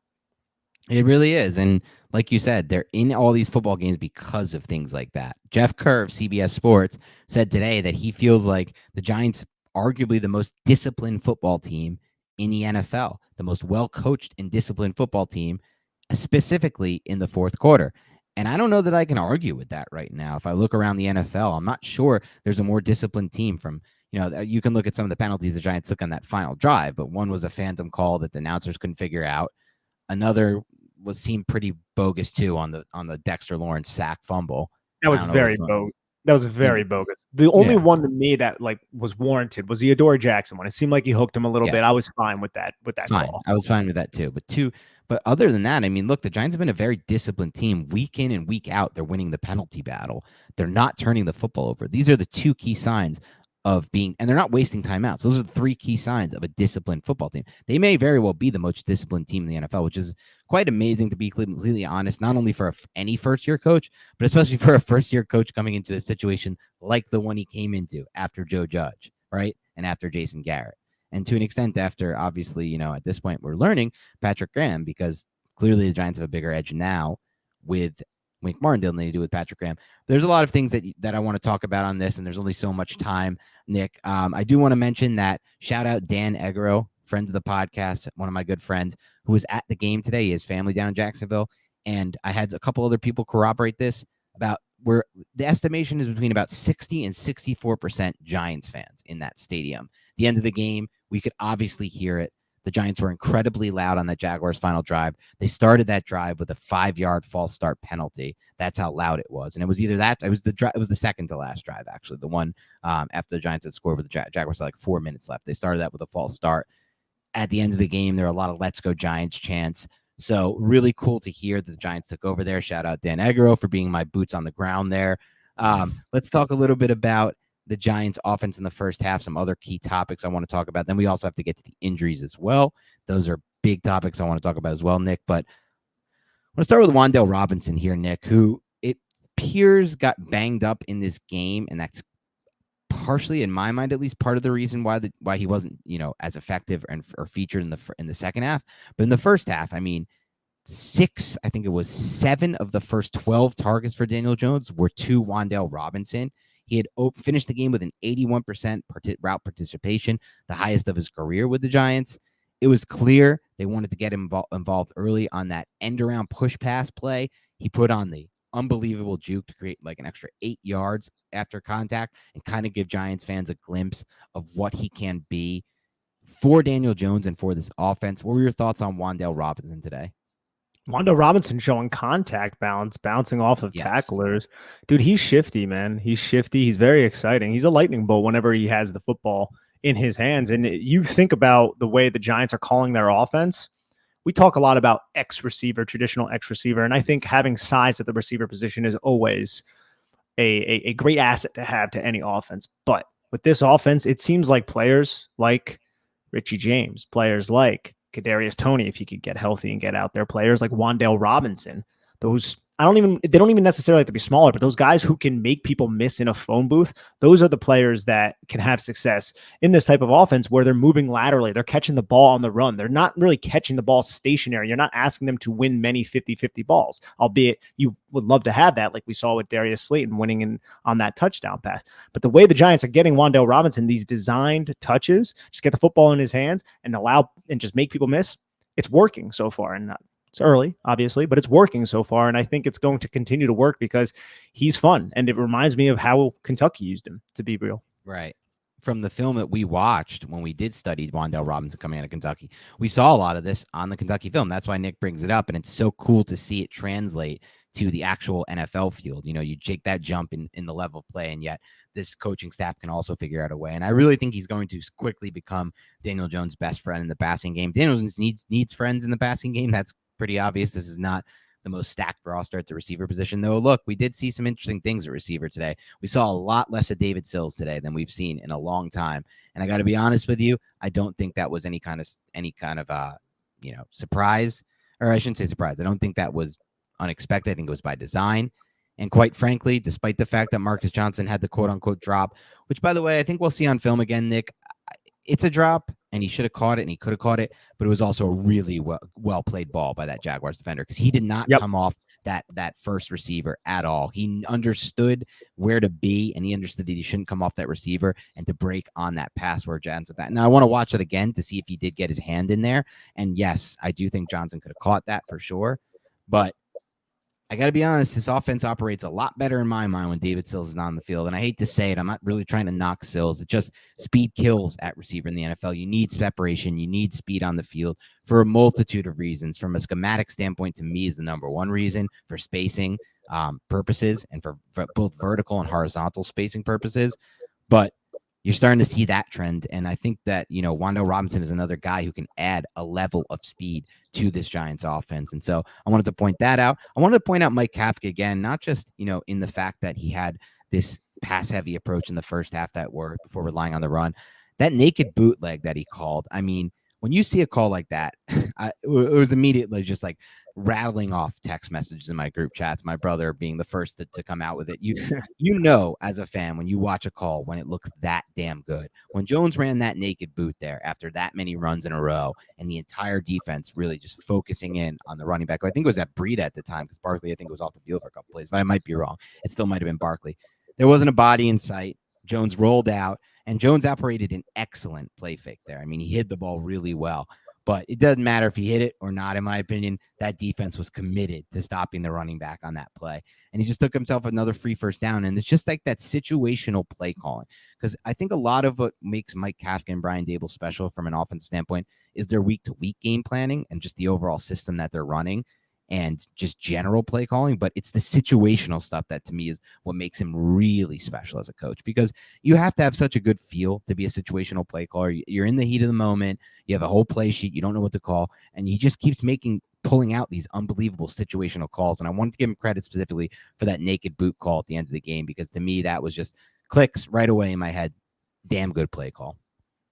Speaker 1: It really is. And like you said, they're in all these football games because of things like that. Jeff Kerr of CBS Sports said today that he feels like the Giants arguably the most disciplined football team in the NFL, the most well-coached and disciplined football team, specifically in the fourth quarter. And I don't know that I can argue with that right now. If I look around the NFL, I'm not sure there's a more disciplined team from, you can look at some of the penalties the Giants took on that final drive, but one was a phantom call that the announcers couldn't figure out. Another seemed pretty bogus too on the Dexter Lawrence sack fumble.
Speaker 2: That was very bogus. That was very bogus. The only one to me that like was warranted was the Adoree Jackson one. It seemed like he hooked him a little bit. I was fine with that call.
Speaker 1: I was fine with that too. But other than that, I mean, look, the Giants have been a very disciplined team. Week in and week out, they're winning the penalty battle. They're not turning the football over. These are the two key signs of being, and they're not wasting timeouts. Those are the three key signs of a disciplined football team. They may very well be the most disciplined team in the NFL, which is quite amazing, to be completely honest, not only for any first-year coach, but especially for a first-year coach coming into a situation like the one he came into after Joe Judge, right? And after Jason Garrett. And to an extent, after, obviously, at this point, we're learning Patrick Graham, because clearly the Giants have a bigger edge now with Wink Martindale than they do with Patrick Graham. There's a lot of things that I want to talk about on this, and there's only so much time, Nick. I do want to mention that shout out Dan Egro, friend of the podcast, one of my good friends, who was at the game today. He has family down in Jacksonville, and I had a couple other people corroborate this about where the estimation is between about 60 and 64% Giants fans in that stadium. At the end of the game, we could obviously hear it. The Giants were incredibly loud on that Jaguars final drive. They started that drive with a 5-yard false start penalty. That's how loud it was. And it was either that, it was the second to last drive, actually, the one after the Giants had scored with the Jaguars had like 4 minutes left. They started that with a false start. At the end of the game, there were a lot of "Let's Go Giants" chants. So really cool to hear that the Giants took over there. Shout out Dan Egro for being my boots on the ground there. Let's talk a little bit about the Giants offense in the first half, some other key topics I want to talk about. Then we also have to get to the injuries as well. Those are big topics I want to talk about as well, Nick. But I want to start with Wandale Robinson here, Nick, who it appears got banged up in this game, and that's partially, in my mind at least, part of the reason why he wasn't, as effective or featured in the second half. But in the first half, I mean, 7 of the first 12 targets for Daniel Jones were to Wandale Robinson. He had finished the game with an 81% route participation, the highest of his career with the Giants. It was clear they wanted to get him involved early on that end-around push-pass play. He put on the unbelievable juke to create like an extra 8 yards after contact and kind of give Giants fans a glimpse of what he can be for Daniel Jones and for this offense. What were your thoughts on Wandale Robinson today?
Speaker 2: Wandale Robinson showing contact balance, bouncing off of tacklers. Dude, he's shifty, man. He's shifty. He's very exciting. He's a lightning bolt whenever he has the football in his hands. And you think about the way the Giants are calling their offense. We talk a lot about X receiver, traditional X receiver. And I think having size at the receiver position is always a great asset to have to any offense. But with this offense, it seems like players like Richie James, players like Kadarius Toney, if he could get healthy and get out there, players like Wandale Robinson, they don't even necessarily have to be smaller, but those guys who can make people miss in a phone booth, those are the players that can have success in this type of offense where they're moving laterally. They're catching the ball on the run. They're not really catching the ball stationary. You're not asking them to win many 50-50 balls, albeit you would love to have that, like we saw with Darius Slayton winning on that touchdown pass. But the way the Giants are getting Wandale Robinson, these designed touches, just get the football in his hands and just make people miss, it's working so far. And it's early, obviously, but it's working so far, and I think it's going to continue to work because he's fun, and it reminds me of how Kentucky used him, to be real.
Speaker 1: Right. From the film that we watched when we did study Wandale Robinson coming out of Kentucky, we saw a lot of this on the Kentucky film. That's why Nick brings it up, and it's so cool to see it translate to the actual NFL field. You take that jump in the level of play, and yet this coaching staff can also figure out a way. And I really think he's going to quickly become Daniel Jones' best friend in the passing game. Daniel Jones needs friends in the passing game. That's pretty obvious. This is not the most stacked roster at the receiver position, though. Look, we did see some interesting things at receiver today. We saw a lot less of David Sills today than we've seen in a long time, and I got to be honest with you, I don't think that was any kind of surprise, or I shouldn't say surprise. I don't think that was unexpected. I think it was by design. And quite frankly, despite the fact that Marcus Johnson had the quote-unquote drop, which, by the way, I think we'll see on film again, Nick, it's a drop, and he should have caught it, and he could have caught it, but it was also a really well-played ball by that Jaguars defender because he did not come off that first receiver at all. He understood where to be, and he understood that he shouldn't come off that receiver and to break on that pass where Johnson back. Now, I want to watch it again to see if he did get his hand in there, and yes, I do think Johnson could have caught that for sure, but I got to be honest, this offense operates a lot better in my mind when David Sills is not on the field. And I hate to say it, I'm not really trying to knock Sills. It just speed kills at receiver in the NFL. You need separation. You need speed on the field for a multitude of reasons. From a schematic standpoint, to me, is the number one reason for spacing purposes and for both vertical and horizontal spacing purposes. But you're starting to see that trend. And I think that, Wandale Robinson is another guy who can add a level of speed to this Giants offense. And so I wanted to point that out. I wanted to point out Mike Kafka again, not just, in the fact that he had this pass heavy approach in the first half that worked before relying on the run. That naked bootleg that he called. I mean, when you see a call like that, it was immediately just like rattling off text messages in my group chats, my brother being the first to come out with it. As a fan, when you watch a call, when it looks that damn good, when Jones ran that naked boot there after that many runs in a row and the entire defense really just focusing in on the running back. I think it was at Breida at the time because Barkley, I think, was off the field for a couple plays, but I might be wrong. It still might have been Barkley. There wasn't a body in sight. Jones rolled out, and Jones operated an excellent play fake there. I mean, he hid the ball really well. But it doesn't matter if he hit it or not, in my opinion. That defense was committed to stopping the running back on that play. And he just took himself another free first down. And it's just like that situational play calling. Because I think a lot of what makes Mike Kafka and Brian Daboll special from an offensive standpoint is their week-to-week game planning and just the overall system that they're running and just general play calling. But it's the situational stuff that, to me, is what makes him really special as a coach, because you have to have such a good feel to be a situational play caller. You're in the heat of the moment. You have a whole play sheet. You don't know what to call. And he just keeps pulling out these unbelievable situational calls. And I wanted to give him credit specifically for that naked boot call at the end of the game, because to me, that was just clicks right away in my head. Damn good play call.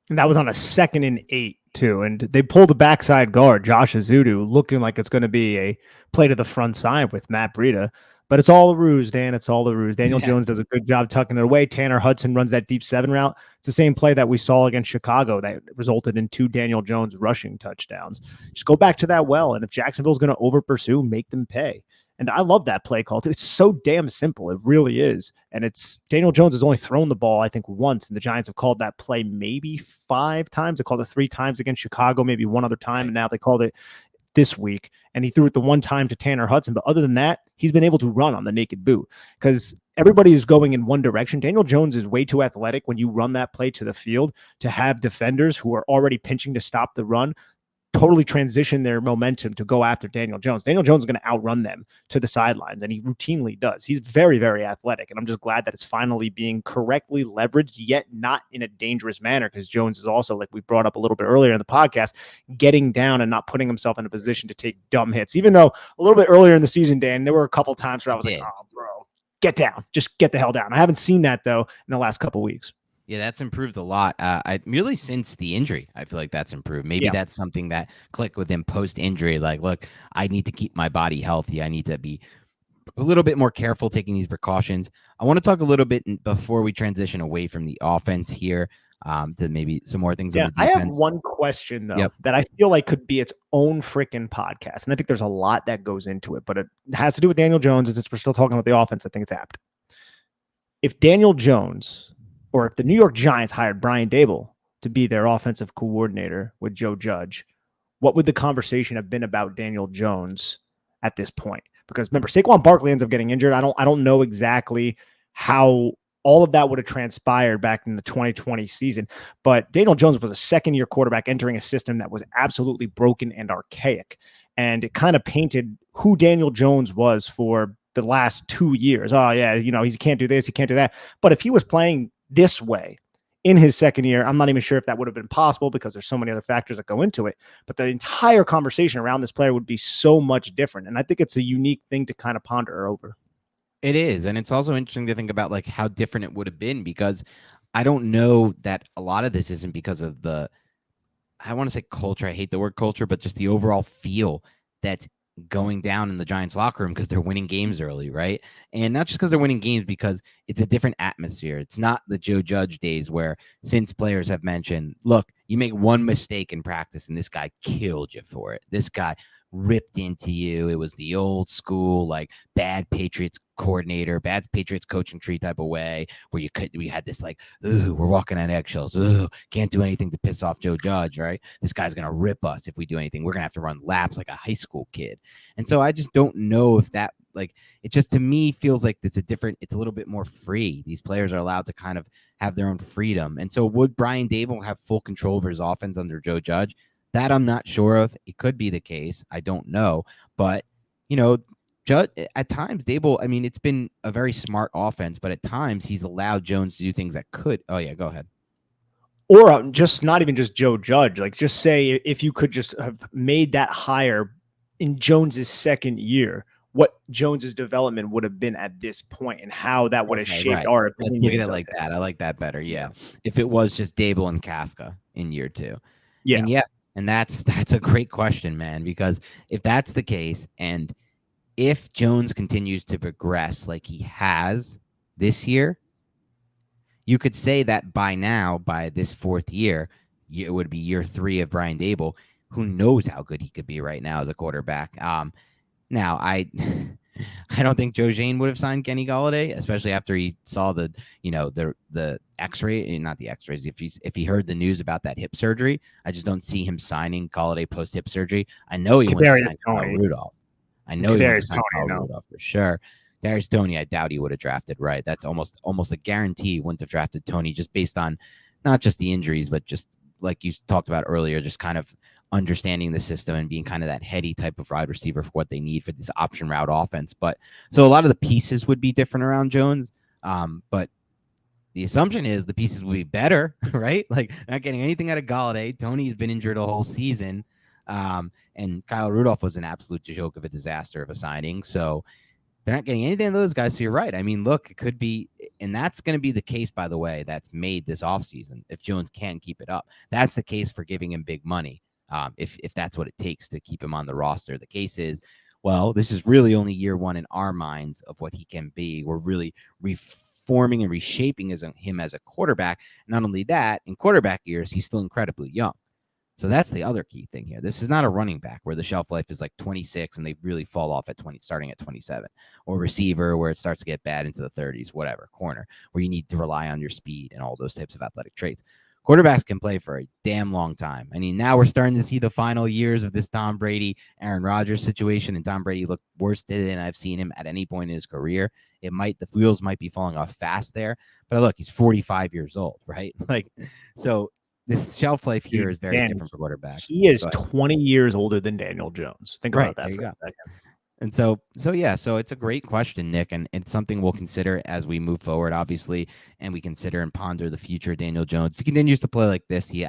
Speaker 2: And that was on a 2nd and 8 too. And they pulled the backside guard, Josh Azudu, looking like it's going to be a play to the front side with Matt Breida. But it's all a ruse, Dan. It's all a ruse. Daniel Jones does a good job tucking it away. Tanner Hudson runs that deep 7 route. It's the same play that we saw against Chicago that resulted in 2 Daniel Jones rushing touchdowns. Just go back to that well. And if Jacksonville's going to over pursue, make them pay. And I love that play call too. It's so damn simple. It really is. And it's Daniel Jones has only thrown the ball, I think, once. And the Giants have called that play maybe 5 times. They called it 3 times against Chicago, maybe one other time. And now they called it this week. And he threw it the one time to Tanner Hudson. But other than that, he's been able to run on the naked boot because everybody is going in one direction. Daniel Jones is way too athletic when you run that play to the field to have defenders who are already pinching to stop the run totally transition their momentum to go after Daniel Jones. Daniel Jones is going to outrun them to the sidelines, and he routinely does. He's very, very athletic, and I'm just glad that it's finally being correctly leveraged, yet not in a dangerous manner, because Jones is also, like we brought up a little bit earlier in the podcast, getting down and not putting himself in a position to take dumb hits. Even though a little bit earlier in the season, Dan, there were a couple times where I was like, oh, bro, get down. Just get the hell down. I haven't seen that, though, in the last couple weeks.
Speaker 1: Yeah, that's improved a lot. I merely since the injury, I feel like that's improved. Maybe that's something that clicked with him post-injury. Like, look, I need to keep my body healthy. I need to be a little bit more careful taking these precautions. I want to talk a little bit before we transition away from the offense here to maybe some more things on the defense.
Speaker 2: I have one question, though, that I feel like could be its own freaking podcast. And I think there's a lot that goes into it, but it has to do with Daniel Jones. As we're still talking about the offense, I think it's apt. If Daniel Jones, or if the New York Giants hired Brian Daboll to be their offensive coordinator with Joe Judge, what would the conversation have been about Daniel Jones at this point? Because remember, Saquon Barkley ends up getting injured. I don't know exactly how all of that would have transpired back in the 2020 season, but Daniel Jones was a second-year quarterback entering a system that was absolutely broken and archaic, and it kind of painted who Daniel Jones was for the last 2 years. Oh yeah, he can't do this, he can't do that. But if he was playing this way in his second year, I'm not even sure if that would have been possible because there's so many other factors that go into it. But the entire conversation around this player would be so much different. And I think it's a unique thing to kind of ponder over.
Speaker 1: It is. And it's also interesting to think about like how different it would have been, because I don't know that a lot of this isn't because of I want to say culture. I hate the word culture, but just the overall feel that's going down in the Giants locker room because they're winning games early, right? And not just because they're winning games, because it's a different atmosphere. It's not the Joe Judge days where, since players have mentioned, look, you make one mistake in practice and this guy killed you for it. This guy ripped into you. It was the old school, like bad Patriots coordinator, bad Patriots coaching tree type of way where we had this like, ooh, we're walking on eggshells. Ooh, can't do anything to piss off Joe Judge, right? This guy's going to rip us if we do anything. We're going to have to run laps like a high school kid. And so I just don't know if that like it just to me feels like it's a little bit more free. These players are allowed to kind of have their own freedom. And so would Brian Daboll have full control over his offense under Joe Judge? That I'm not sure of. It could be the case. I don't know. But, Judge, at times, Daboll, I mean, it's been a very smart offense, but at times he's allowed Jones to do things that could. Oh, yeah, go ahead.
Speaker 2: Or just not even just Joe Judge. Like, just say if you could just have made that hire in Jones's second year, what Jones's development would have been at this point and how that would have shaped our opinions.
Speaker 1: Let's look at it like that. I like that better. Yeah. If it was just Daboll and Kafka in year 2.
Speaker 2: Yeah.
Speaker 1: And that's a great question, man, because if that's the case, and if Jones continues to progress like he has this year, you could say that by now, by this 4th year, it would be year 3 of Brian Daboll. Who knows how good he could be right now as a quarterback? Now, I don't think Joe Jane would have signed Kenny Golladay, especially after he saw the X-ray, not the X-rays. If he heard the news about that hip surgery, I just don't see him signing Golladay post hip surgery. I know he wants to sign Kyle Rudolph. I know he wants to sign Kyle Rudolph for sure. Darius Toney, I doubt he would have drafted. Right, that's almost a guarantee he wouldn't have drafted Toney just based on not just the injuries, but just like you talked about earlier, just kind of understanding the system and being kind of that heady type of wide receiver for what they need for this option route offense. But so a lot of the pieces would be different around Jones. But the assumption is the pieces will be better, right? Like not getting anything out of Golladay. Toney's been injured a whole season. And Kyle Rudolph was an absolute joke of a disaster of a signing. So they're not getting anything of those guys. So you're right. I mean, look, it could be, and that's going to be the case, by the way, that's made this offseason. If Jones can keep it up, that's the case for giving him big money. If that's what it takes to keep him on the roster. The case is, well, this is really only year 1 in our minds of what he can be. We're really reforming and reshaping him as a quarterback. Not only that, in quarterback years, he's still incredibly young. So that's the other key thing here. This is not a running back where the shelf life is like 26 and they really fall off at starting at 27, or receiver where it starts to get bad into the 30s, whatever, corner where you need to rely on your speed and all those types of athletic traits. Quarterbacks can play for a damn long time. I mean, now we're starting to see the final years of this Tom Brady, Aaron Rodgers situation, and Tom Brady looked worse than I've seen him at any point in his career. The wheels might be falling off fast there, but look, he's 45 years old, right? Like, so this shelf life here is very different for quarterbacks.
Speaker 2: He is 20 years older than Daniel Jones. Think about that for a second.
Speaker 1: And so it's a great question, Nick, and it's something we'll consider as we move forward, obviously, and we consider and ponder the future of Daniel Jones. If he continues to play like this, he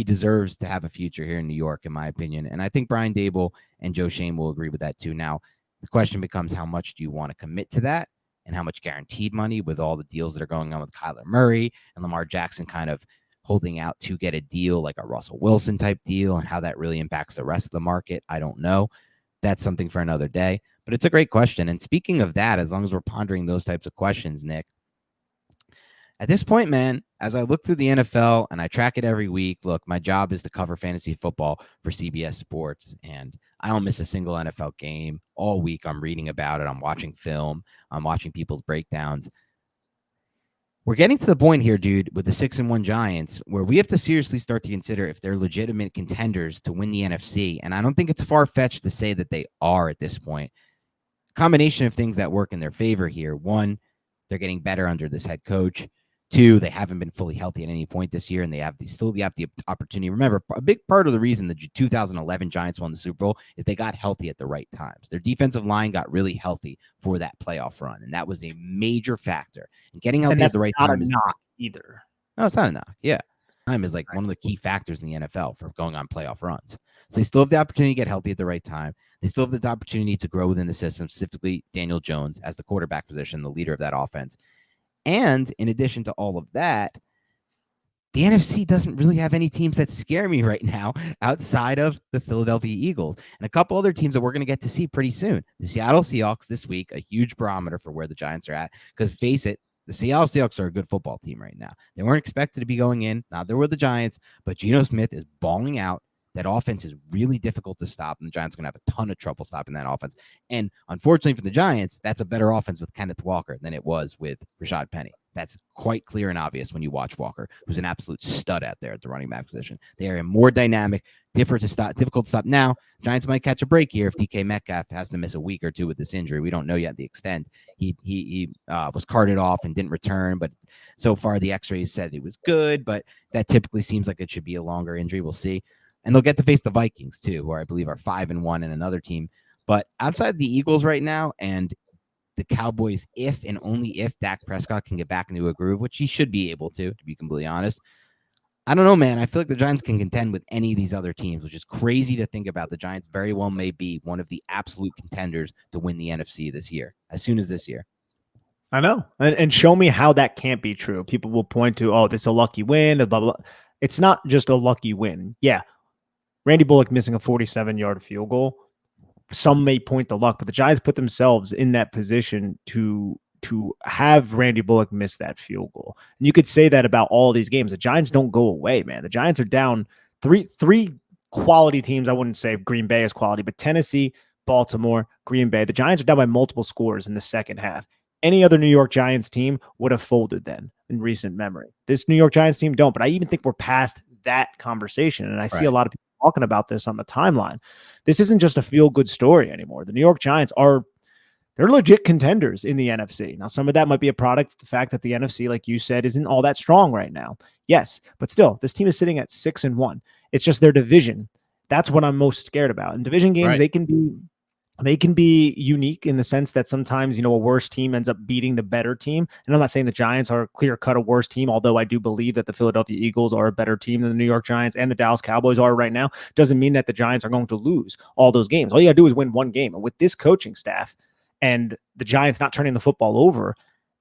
Speaker 1: deserves to have a future here in New York, in my opinion. And I think Brian Daboll and Joe Schoen will agree with that too. Now, the question becomes, how much do you want to commit to that, and how much guaranteed money with all the deals that are going on with Kyler Murray and Lamar Jackson kind of holding out to get a deal like a Russell Wilson type deal, and how that really impacts the rest of the market? I don't know. That's something for another day, but it's a great question. And speaking of that, as long as we're pondering those types of questions, Nick, at this point, man, as I look through the NFL and I track it every week, look, my job is to cover fantasy football for CBS Sports, and I don't miss a single NFL game all week. I'm reading about it. I'm watching film. I'm watching people's breakdowns. We're getting to the point here, dude, with the 6-1 Giants, where we have to seriously start to consider if they're legitimate contenders to win the NFC. And I don't think it's far-fetched to say that they are at this point. Combination of things that work in their favor here. 1, they're getting better under this head coach. 2, they haven't been fully healthy at any point this year, and they still have the opportunity. Remember, a big part of the reason the 2011 Giants won the Super Bowl is they got healthy at the right times. Their defensive line got really healthy for that playoff run, and that was a major factor. And getting healthy at the right time is
Speaker 2: not either.
Speaker 1: No, it's not a knock. Yeah, time is like one of the key factors in the NFL for going on playoff runs. So they still have the opportunity to get healthy at the right time. They still have the opportunity to grow within the system, specifically Daniel Jones as the quarterback position, the leader of that offense. And in addition to all of that, the NFC doesn't really have any teams that scare me right now outside of the Philadelphia Eagles and a couple other teams that we're going to get to see pretty soon. The Seattle Seahawks this week, a huge barometer for where the Giants are at, because face it, the Seattle Seahawks are a good football team right now. They weren't expected to be going in. Now they're with the Giants, but Geno Smith is balling out. That offense is really difficult to stop, and the Giants are going to have a ton of trouble stopping that offense. And unfortunately for the Giants, that's a better offense with Kenneth Walker than it was with Rashad Penny. That's quite clear and obvious when you watch Walker, who's an absolute stud out there at the running back position. They are more dynamic, difficult to stop. Now, Giants might catch a break here if DK Metcalf has to miss a week or two with this injury. We don't know yet the extent. He was carted off and didn't return, but so far the X-rays said he was good, but that typically seems like it should be a longer injury. We'll see. And they'll get to face the Vikings too, who I believe are 5-1 and another team. But outside the Eagles right now and the Cowboys, if and only if Dak Prescott can get back into a groove, which he should be able to be completely honest. I don't know, man. I feel like the Giants can contend with any of these other teams, which is crazy to think about. The Giants very well may be one of the absolute contenders to win the NFC this year, as soon as this year.
Speaker 2: I know. And show me how that can't be true. People will point to, oh, this is a lucky win, blah, blah, blah. It's not just a lucky win. Yeah, Randy Bullock missing a 47-yard field goal. Some may point the luck, but the Giants put themselves in that position to have Randy Bullock miss that field goal. And you could say that about all these games. The Giants don't go away, man. The Giants are down three quality teams. I wouldn't say Green Bay is quality, but Tennessee, Baltimore, Green Bay. The Giants are down by multiple scores in the second half. Any other New York Giants team would have folded then in recent memory. This New York Giants team don't, but I even think we're past that conversation. And I see a lot of people talking about this on the timeline. This isn't just a feel-good story anymore. The New York Giants they're legit contenders in the NFC. Now, some of that might be a product of the fact that the NFC, like you said, isn't all that strong right now. Yes, but still, this team is sitting at 6-1. It's just their division. That's what I'm most scared about. In division games, they can be unique in the sense that sometimes, a worse team ends up beating the better team. And I'm not saying the Giants are clear-cut a worse team, although I do believe that the Philadelphia Eagles are a better team than the New York Giants and the Dallas Cowboys are right now. Doesn't mean that the Giants are going to lose all those games. All you got to do is win one game. And with this coaching staff and the Giants not turning the football over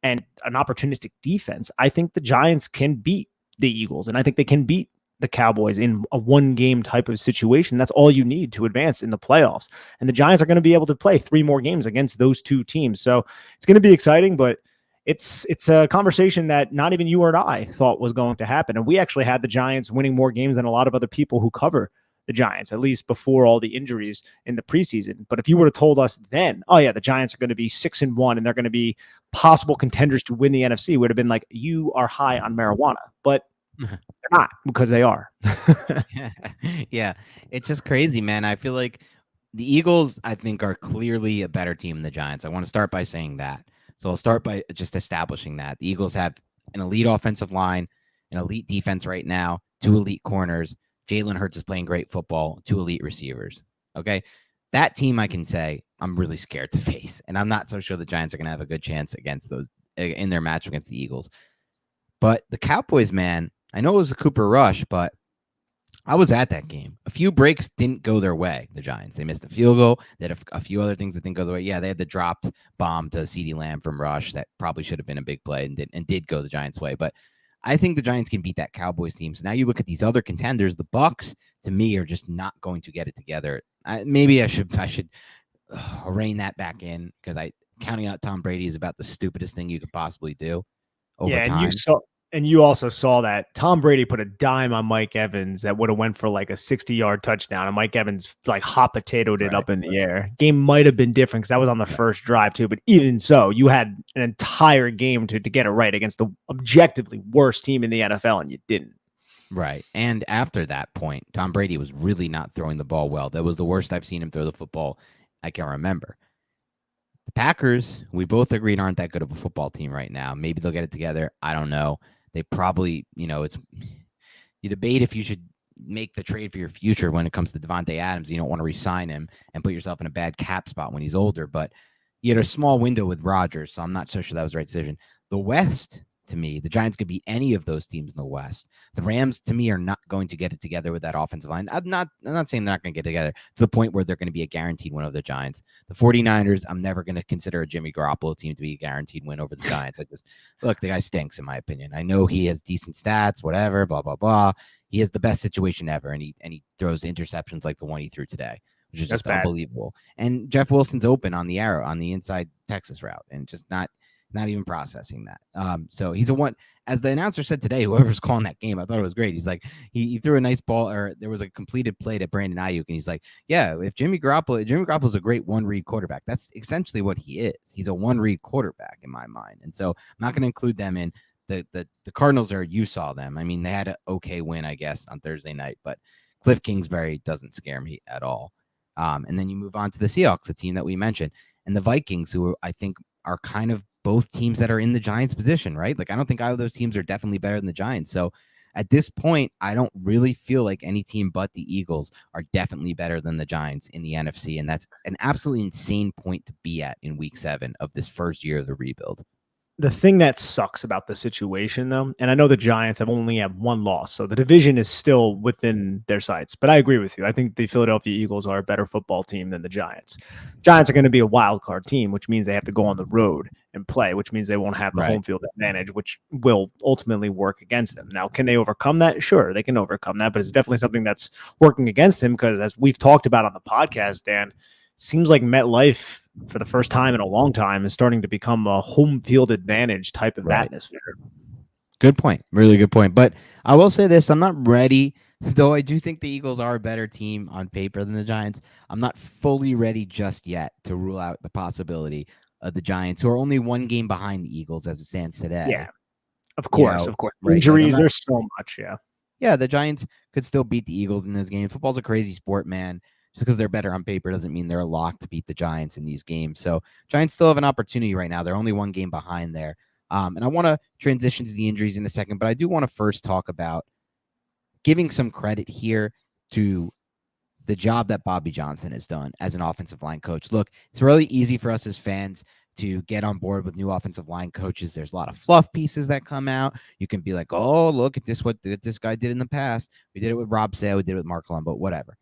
Speaker 2: and an opportunistic defense, I think the Giants can beat the Eagles, and I think they can beat the Cowboys in a one-game type of situation. That's all you need to advance in the playoffs. And the Giants are going to be able to play 3 more games against those 2 teams. So it's going to be exciting, but it's a conversation that not even you or I thought was going to happen. And we actually had the Giants winning more games than a lot of other people who cover the Giants, at least before all the injuries in the preseason. But if you would have told us then, oh yeah, the Giants are going to be 6-1 and they're going to be possible contenders to win the NFC, would have been like, you are high on marijuana. But they're not, because they are.
Speaker 1: Yeah, it's just crazy, man. I feel like the Eagles, I think, are clearly a better team than the Giants. I want to start by saying that. So I'll start by just establishing that. The Eagles have an elite offensive line, an elite defense right now, 2 elite corners. Jalen Hurts is playing great football, 2 elite receivers. Okay. That team, I can say, I'm really scared to face. And I'm not so sure the Giants are going to have a good chance against those in their match against the Eagles. But the Cowboys, man, I know it was a Cooper Rush, but I was at that game. A few breaks didn't go their way, the Giants. They missed a field goal. They had a few other things that didn't go their way. Yeah, they had the dropped bomb to CeeDee Lamb from Rush that probably should have been a big play and did go the Giants' way. But I think the Giants can beat that Cowboys team. So now you look at these other contenders. The Bucs, to me, are just not going to get it together. Maybe I should rein that back in, because counting out Tom Brady is about the stupidest thing you could possibly do over time.
Speaker 2: And you also saw that Tom Brady put a dime on Mike Evans that would have went for like a 60-yard touchdown, and Mike Evans like hot potatoed it up in the air. Game might have been different because that was on the first drive too, but even so, you had an entire game to get it right against the objectively worst team in the NFL, and you didn't.
Speaker 1: Right. And after that point, Tom Brady was really not throwing the ball well. That was the worst I've seen him throw the football I can remember. The Packers, we both agreed, aren't that good of a football team right now. Maybe they'll get it together. I don't know. They probably, it's you debate if you should make the trade for your future when it comes to Devontae Adams. You don't want to re-sign him and put yourself in a bad cap spot when he's older. But you had a small window with Rodgers, so I'm not so sure that was the right decision. The West, to me, the Giants could beat any of those teams in the West. The Rams, to me, are not going to get it together with that offensive line. I'm not saying they're not going to get together to the point where they're going to be a guaranteed win over the Giants. The 49ers, I'm never going to consider a Jimmy Garoppolo team to be a guaranteed win over the Giants. Look, the guy stinks, in my opinion. I know he has decent stats, whatever, blah, blah, blah. He has the best situation ever, and he throws interceptions like the one he threw today, which is just unbelievable. And Jeff Wilson's open on the arrow, on the inside Texas route, and just not not even processing that. So he's a one, as the announcer said today, whoever's calling that game, I thought it was great. He's like, he threw a nice ball, or there was a completed play to Brandon Ayuk, and he's like, yeah, if Jimmy Garoppolo's a great one-read quarterback. That's essentially what he is. He's a one-read quarterback in my mind. And so I'm not going to include them in the Cardinals. You saw them. I mean, they had an okay win, I guess, on Thursday night, but Cliff Kingsbury doesn't scare me at all. And then you move on to the Seahawks, a team that we mentioned, and the Vikings, who I think are kind of both teams that are in the Giants' position, right? Like, I don't think either of those teams are definitely better than the Giants. So at this point, I don't really feel like any team but the Eagles are definitely better than the Giants in the NFC. And that's an absolutely insane point to be at in week 7 of this first year of the rebuild.
Speaker 2: The thing that sucks about the situation, though, and I know the Giants have only had one loss, so the division is still within their sights. But I agree with you. I think the Philadelphia Eagles are a better football team than the Giants. Giants are going to be a wild card team, which means they have to go on the road and play, which means they won't have the home field advantage, which will ultimately work against them. Now, can they overcome that? Sure, they can overcome that, but it's definitely something that's working against them because, as we've talked about on the podcast, Dan, it seems like MetLife, for the first time in a long time, is starting to become a home field advantage type of atmosphere.
Speaker 1: Good point. Really good point. But I will say this, I'm not ready, though I do think the Eagles are a better team on paper than the Giants. I'm not fully ready just yet to rule out the possibility of the Giants, who are only one game behind the Eagles as it stands today.
Speaker 2: Yeah, of course,
Speaker 1: Right?
Speaker 2: Injuries, like there's so much,
Speaker 1: Yeah, the Giants could still beat the Eagles in this game. Football's a crazy sport, man. Just because they're better on paper doesn't mean they're a lock to beat the Giants in these games. So Giants still have an opportunity right now. They're only one game behind there. And I want to transition to the injuries in a second, but I do want to first talk about giving some credit here to the job that Bobby Johnson has done as an offensive line coach. Look, it's really easy for us as fans to get on board with new offensive line coaches. There's a lot of fluff pieces that come out. You can be like, oh, look at this, what this guy did in the past. We did it with Rob Sale. We did it with Mark Colombo, whatever.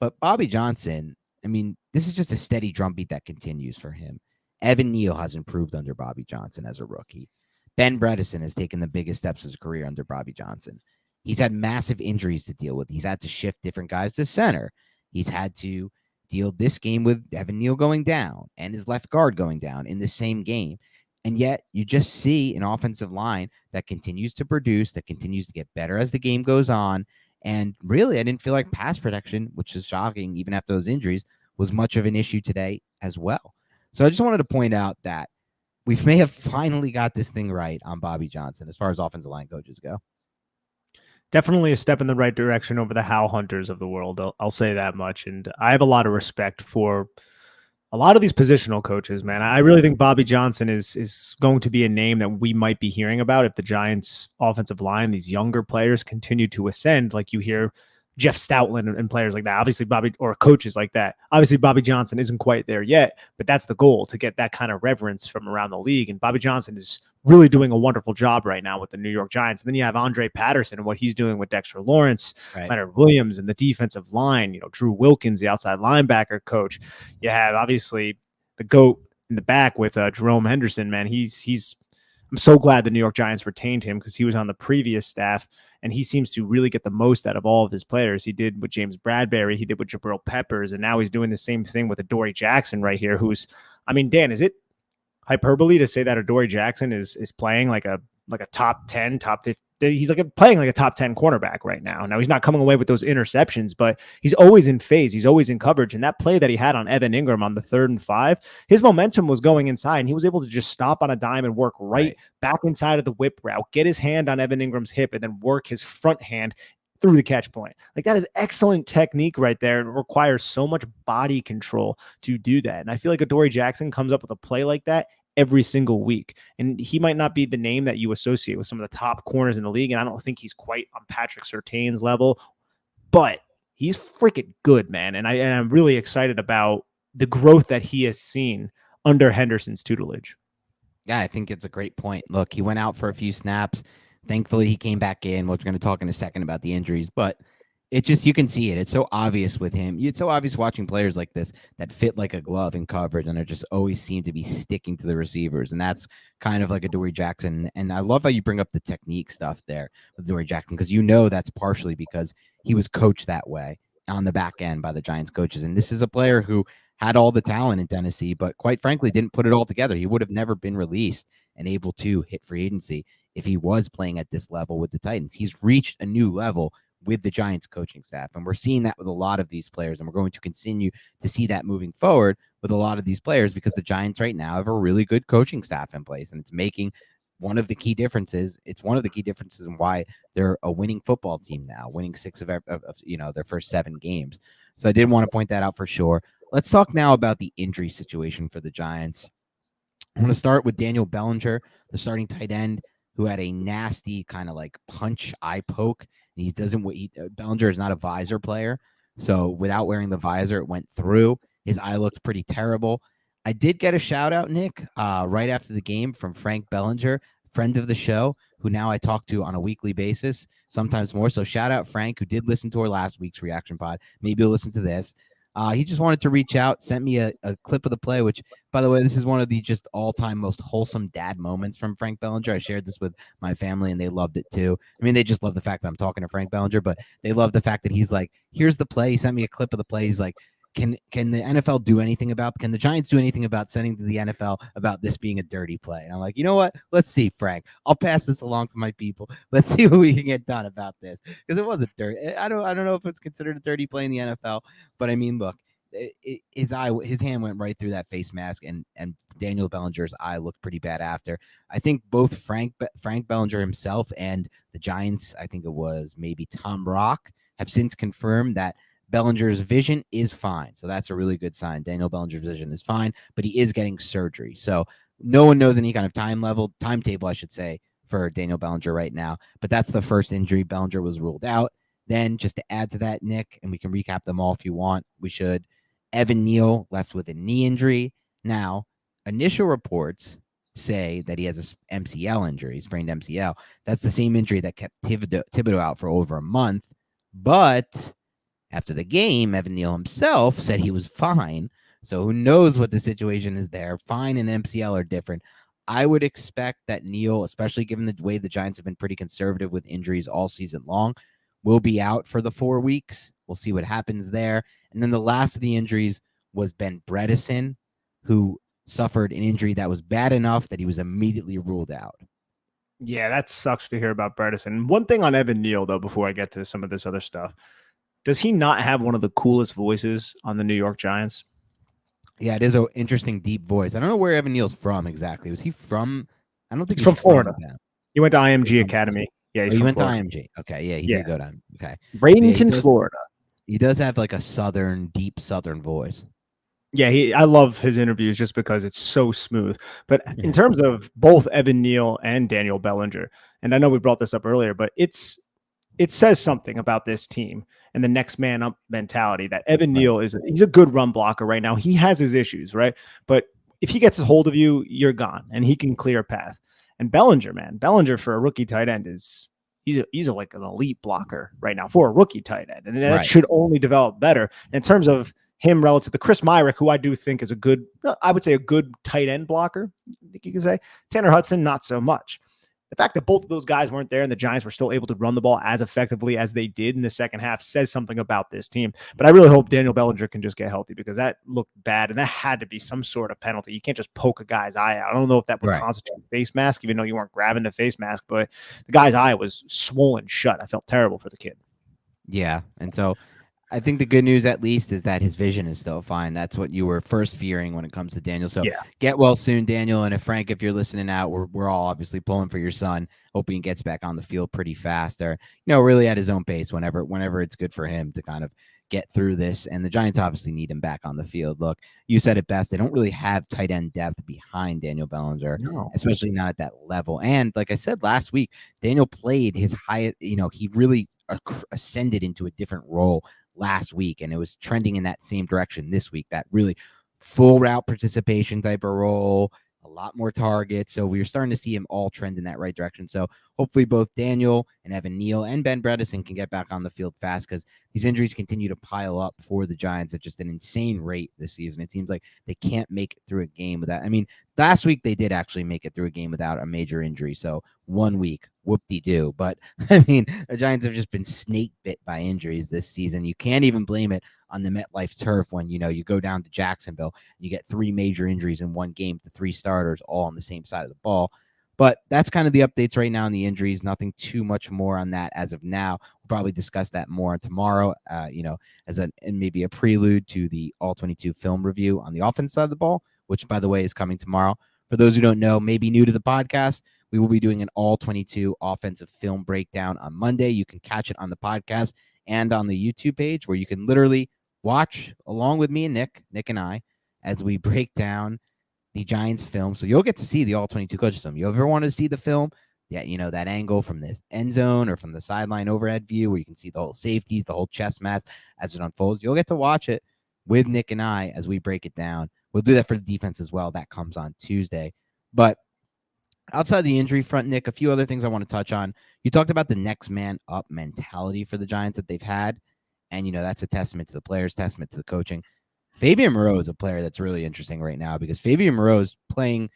Speaker 1: But Bobby Johnson, I mean, this is just a steady drumbeat that continues for him. Evan Neal has improved under Bobby Johnson as a rookie. Ben Bredesen has taken the biggest steps of his career under Bobby Johnson. He's had massive injuries to deal with. He's had to shift different guys to center. He's had to deal this game with Evan Neal going down and his left guard going down in the same game. And yet you just see an offensive line that continues to produce, that continues to get better as the game goes on. And really, I didn't feel like pass protection, which is shocking even after those injuries, was much of an issue today as well. So I just wanted to point out that we may have finally got this thing right on Bobby Johnson as far as offensive line coaches go.
Speaker 2: Definitely a step in the right direction over the Hal Hunters of the world. I'll say that much. And I have a lot of respect for a lot of these positional coaches, man. I really think Bobby Johnson is going to be a name that we might be hearing about if the Giants' offensive line, these younger players, continue to ascend. Like you hear Jeff Stoutland and players like that. Obviously, or coaches like that. Obviously, Bobby Johnson isn't quite there yet, but that's the goal, to get that kind of reverence from around the league. And Bobby Johnson is really doing a wonderful job right now with the New York Giants. And then you have Andre Patterson and what he's doing with Dexter Lawrence, Leonard Williams, and the defensive line. Drew Wilkins, the outside linebacker coach. You have obviously the GOAT in the back with Jerome Henderson. Man, I'm so glad the New York Giants retained him because he was on the previous staff, and he seems to really get the most out of all of his players. He did with James Bradbury, he did with Jabril Peppers, and now he's doing the same thing with Adoree Jackson right here, who's, I mean, Dan, is it hyperbole to say that Adoree Jackson is playing like a top 10, top 50? He's playing like a top 10 cornerback right now. Now, he's not coming away with those interceptions, but he's always in phase. He's always in coverage. And that play that he had on Evan Ingram on the 3rd and 5, his momentum was going inside, and he was able to just stop on a dime and work right back inside of the whip route, get his hand on Evan Ingram's hip, and then work his front hand through the catch point. Like, that is excellent technique right there, and it requires so much body control to do that. And I feel like Adoree Jackson comes up with a play like that every single week. And he might not be the name that you associate with some of the top corners in the league, and I don't think he's quite on Patrick Surtain's level, but he's freaking good, man. And I'm really excited about the growth that he has seen under Henderson's tutelage.
Speaker 1: Yeah, I think it's a great point. Look, he went out for a few snaps. Thankfully, he came back in. We're going to talk in a second about the injuries, but it just, you can see it. It's so obvious with him. It's so obvious watching players like this that fit like a glove in coverage, and they just always seem to be sticking to the receivers. And that's kind of like Adoree Jackson. And I love how you bring up the technique stuff there with Adoree Jackson, because that's partially because he was coached that way on the back end by the Giants coaches. And this is a player who had all the talent in Tennessee, but quite frankly, didn't put it all together. He would have never been released and able to hit free agency if he was playing at this level with the Titans. He's reached a new level with the Giants coaching staff. And we're seeing that with a lot of these players. And we're going to continue to see that moving forward with a lot of these players because the Giants right now have a really good coaching staff in place. And it's making one of the key differences. It's one of the key differences in why they're a winning football team now, winning 6 of their first 7 games. So I did want to point that out for sure. Let's talk now about the injury situation for the Giants. I want to start with Daniel Bellinger, the starting tight end, who had a nasty kind of like punch eye poke. And Bellinger is not a visor player. So without wearing the visor, it went through. His eye looked pretty terrible. I did get a shout out, Nick, right after the game from Frank Bellinger, friend of the show, who now I talk to on a weekly basis, sometimes more. So shout out Frank, who did listen to our last week's reaction pod. Maybe you'll listen to this. He just wanted to reach out, sent me a clip of the play, which, by the way, this is one of the just all-time most wholesome dad moments from Frank Bellinger. I shared this with my family, and they loved it too. I mean, they just love the fact that I'm talking to Frank Bellinger, but they love the fact that he's like, here's the play. He sent me a clip of the play. He's like, can the NFL do anything can the Giants do anything about sending to the NFL about this being a dirty play? And I'm like, you know what? Let's see, Frank. I'll pass this along to my people. Let's see what we can get done about this, because it wasn't dirty. I don't know if it's considered a dirty play in the NFL, but I mean, look, his hand went right through that face mask, and Daniel Bellinger's eye looked pretty bad after. I think both Frank Bellinger himself and the Giants, I think it was maybe Tom Rock, have since confirmed that Bellinger's vision is fine. So that's a really good sign. Daniel Bellinger's vision is fine, but he is getting surgery. So no one knows any kind of timetable, I should say, for Daniel Bellinger right now. But that's the first injury. Bellinger was ruled out. Then just to add to that, Nick, and we can recap them all if you want, we should. Evan Neal left with a knee injury. Now, initial reports say that he has an MCL injury, sprained MCL. That's the same injury that kept Thibodeau out for over a month. But after the game, Evan Neal himself said he was fine. So who knows what the situation is there. Fine and MCL are different. I would expect that Neal, especially given the way the Giants have been pretty conservative with injuries all season long, will be out for the 4 weeks. We'll see what happens there. And then the last of the injuries was Ben Bredesen, who suffered an injury that was bad enough that he was immediately ruled out.
Speaker 2: Yeah, that sucks to hear about Bredesen. One thing on Evan Neal, though, before I get to some of this other stuff, does he not have one of the coolest voices on the New York Giants?
Speaker 1: Yeah, it is an interesting, deep voice. I don't know where Evan Neal's from exactly. Was he from? I don't think
Speaker 2: he's from Florida. He went to IMG
Speaker 1: He's
Speaker 2: Academy. Yeah,
Speaker 1: he went
Speaker 2: Florida.
Speaker 1: to IMG. Okay, yeah, he did go to. Okay,
Speaker 2: Bradenton, Florida.
Speaker 1: He does have like a deep southern voice.
Speaker 2: Yeah, I love his interviews just because it's so smooth. But in terms of both Evan Neal and Daniel Bellinger, and I know we brought this up earlier, but it says something about this team and the next man up mentality that Evan Neal he's a good run blocker right now. He has his issues, right? But if he gets a hold of you, you're gone, and he can clear a path. And Bellinger for a rookie tight end he's like an elite blocker right now for a rookie tight end, and that should only develop better in terms of him relative to Chris Myrick, who I do think is a good tight end blocker. I think you can say Tanner Hudson, not so much. The fact that both of those guys weren't there and the Giants were still able to run the ball as effectively as they did in the second half says something about this team. But I really hope Daniel Bellinger can just get healthy, because that looked bad, and that had to be some sort of penalty. You can't just poke a guy's eye out. I don't know if that would constitute a face mask, even though you weren't grabbing the face mask, but the guy's eye was swollen shut. I felt terrible for the kid.
Speaker 1: Yeah, and so I think the good news, at least, is that his vision is still fine. That's what you were first fearing when it comes to Daniel. So get well soon, Daniel. And Frank, if you're listening out, we're all obviously pulling for your son, hoping he gets back on the field pretty fast, or really at his own pace whenever it's good for him to kind of get through this. And the Giants obviously need him back on the field. Look, you said it best. They don't really have tight end depth behind Daniel Bellinger, especially not at that level. And like I said last week, Daniel played his highest. He really ascended into a different role last week, and it was trending in that same direction this week, that really full route participation type of role, a lot more targets. So we were starting to see him all trend in that right direction. So hopefully both Daniel and Evan Neal and Ben Bredesen can get back on the field fast, because these injuries continue to pile up for the Giants at just an insane rate this season. It seems like they can't make it through a game without, last week they did actually make it through a game without a major injury. So 1 week whoop-de-doo. But I mean, the Giants have just been snake bit by injuries this season. You can't even blame it on the MetLife turf when you go down to Jacksonville and you get 3 major injuries in one game to 3 starters all on the same side of the ball. But that's kind of the updates right now on the injuries. Nothing too much more on that as of now. We'll probably discuss that more tomorrow, as and maybe a prelude to the All-22 film review on the offense side of the ball, which, by the way, is coming tomorrow. For those who don't know, maybe new to the podcast, we will be doing an All-22 offensive film breakdown on Monday. You can catch it on the podcast and on the YouTube page, where you can literally watch along with me and Nick and I, as we break down the Giants film. So you'll get to see the All-22 coaches film. You ever want to see the film? Yeah, that angle from this end zone or from the sideline overhead view where you can see the whole safeties, the whole chest mask as it unfolds. You'll get to watch it with Nick and I as we break it down. We'll do that for the defense as well. That comes on Tuesday. But outside the injury front, Nick, a few other things I want to touch on. You talked about the next man up mentality for the Giants that they've had. And, that's a testament to the players, testament to the coaching. Fabian Moreau is a player that's really interesting right now because Fabian Moreau is playing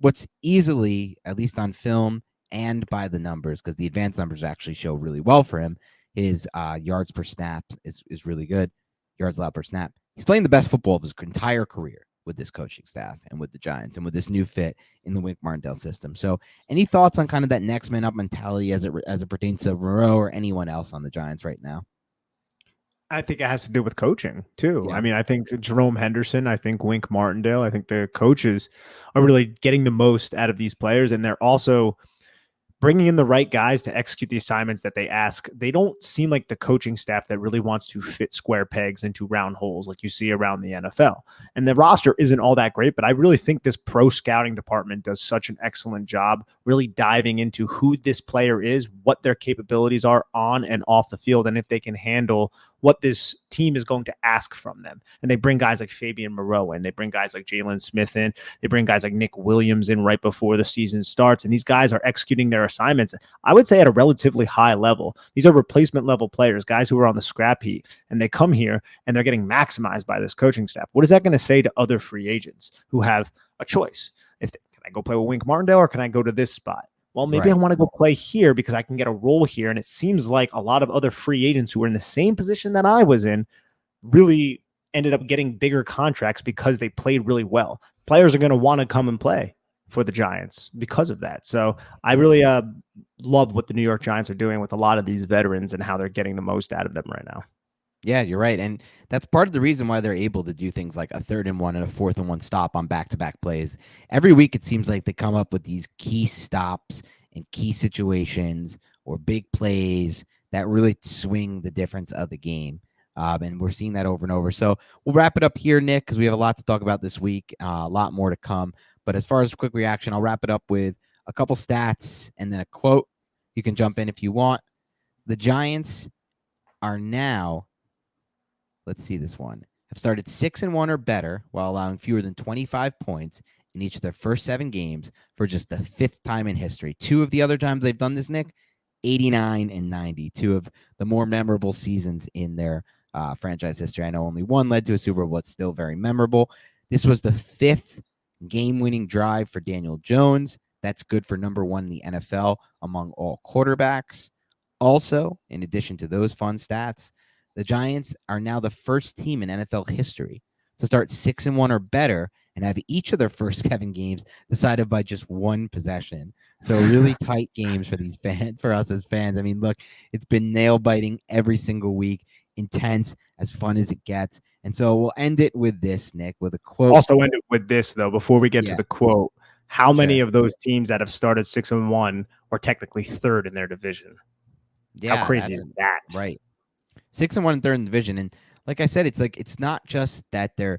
Speaker 1: what's easily, at least on film and by the numbers, because the advanced numbers actually show really well for him. His yards per snap is really good. Yards allowed per snap. He's playing the best football of his entire career with this coaching staff and with the Giants and with this new fit in the Wink Martindale system. So any thoughts on kind of that next man up mentality as it pertains to Moreau or anyone else on the Giants right now?
Speaker 2: I think it has to do with coaching too.
Speaker 1: Yeah.
Speaker 2: I mean, I think Jerome Henderson, I think Wink Martindale, I think the coaches are really getting the most out of these players, and they're also bringing in the right guys to execute the assignments that they ask. They don't seem like the coaching staff that really wants to fit square pegs into round holes like you see around the NFL. And the roster isn't all that great, but I really think this pro scouting department does such an excellent job really diving into who this player is, what their capabilities are on and off the field, and if they can handle what this team is going to ask from them. And they bring guys like Fabian Moreau in. They bring guys like Jalen Smith in. They bring guys like Nick Williams in right before the season starts. And these guys are executing their assignments, I would say, at a relatively high level. These are replacement level players, guys who are on the scrap heap. And they come here and they're getting maximized by this coaching staff. What is that going to say to other free agents who have a choice? Can I go play with Wink Martindale or can I go to this spot? Well, maybe I want to go play here because I can get a role here. And it seems like a lot of other free agents who were in the same position that I was in really ended up getting bigger contracts because they played really well. Players are going to want to come and play for the Giants because of that. So I really love what the New York Giants are doing with a lot of these veterans and how they're getting the most out of them right now.
Speaker 1: Yeah, you're right. And that's part of the reason why they're able to do things like a 3rd and 1 and a 4th and 1 stop on back-to-back plays. Every week, it seems like they come up with these key stops and key situations or big plays that really swing the difference of the game. And we're seeing that over and over. So we'll wrap it up here, Nick, because we have a lot to talk about this week, a lot more to come. But as far as quick reaction, I'll wrap it up with a couple stats and then a quote. You can jump in if you want. The Giants are now... Let's see this one. Have started 6-1 or better while allowing fewer than 25 points in each of their first 7 games for just the 5th time in history. 2 of the other times they've done this, Nick, 89 and 90. 2 of the more memorable seasons in their franchise history. I know only one led to a Super Bowl, but still very memorable. This was the 5th game-winning drive for Daniel Jones. That's good for number 1 in the NFL among all quarterbacks. Also, in addition to those fun stats, the Giants are now the first team in NFL history to start 6-1 or better and have each of their first 7 games decided by just 1 possession. So really tight games for these fans, for us as fans. I mean, look, it's been nail biting every single week, intense, as fun as it gets. And so we'll end it with this, Nick, with a quote.
Speaker 2: Also end it with this, though, before we get to the quote. How many of those teams that have started 6-1 are technically 3rd in their division?
Speaker 1: Yeah,
Speaker 2: how crazy is that?
Speaker 1: Right. 6-1 in 3rd in the division. And like I said, it's not just that they're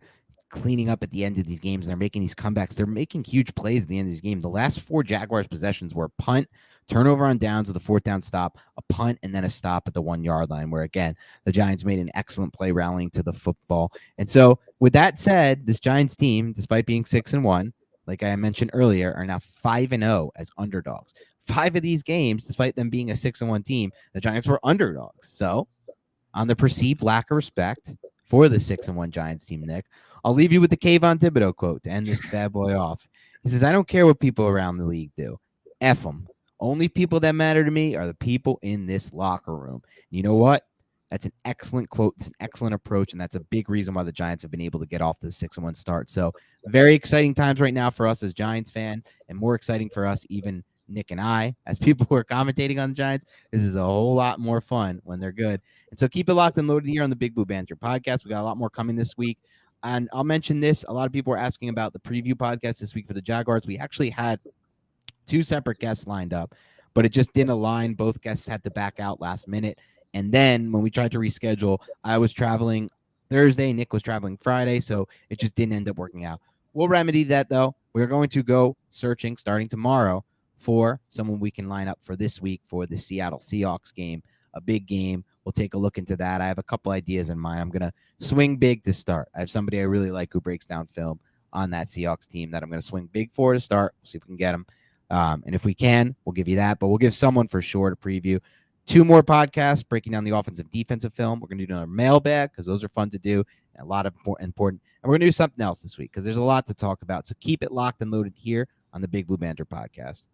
Speaker 1: cleaning up at the end of these games and they're making these comebacks. They're making huge plays at the end of these games. The last 4 Jaguars possessions were a punt, turnover on downs with a 4th down stop, a punt, and then a stop at the 1-yard line where, again, the Giants made an excellent play rallying to the football. And so with that said, this Giants team, despite being 6-1, like I mentioned earlier, are now 5-0 as underdogs. 5 of these games, despite them being a 6-1 team, the Giants were underdogs. So on the perceived lack of respect for the 6-1 Giants team, Nick, I'll leave you with the Kayvon Thibodeau quote to end this bad boy off. He says, "I don't care what people around the league do. F them. Only people that matter to me are the people in this locker room. You know what? That's an excellent quote. It's an excellent approach, and that's a big reason why the Giants have been able to get off the 6-1 start. So very exciting times right now for us as Giants fans, and more exciting for us, even Nick and I, as people who are commentating on the Giants. This is a whole lot more fun when they're good. And so keep it locked and loaded here on the Big Blue Banter podcast. We got a lot more coming this week. And I'll mention this. A lot of people were asking about the preview podcast this week for the Jaguars. We actually had 2 separate guests lined up, but it just didn't align. Both guests had to back out last minute. And then when we tried to reschedule, I was traveling Thursday, Nick was traveling Friday, so it just didn't end up working out. We'll remedy that, though. We're going to go searching starting tomorrow for someone we can line up for this week for the Seattle Seahawks game, a big game. We'll take a look into that. I have a couple ideas in mind. I'm going to swing big to start. I have somebody I really like who breaks down film on that Seahawks team that I'm going to swing big for to start. We'll see if we can get him. And if we can, we'll give you that. But we'll give someone for sure to preview. 2 more podcasts breaking down the offensive defensive film. We're going to do another mailbag because those are fun to do. And a lot of important. And we're going to do something else this week because there's a lot to talk about. So keep it locked and loaded here on the Big Blue Banter podcast.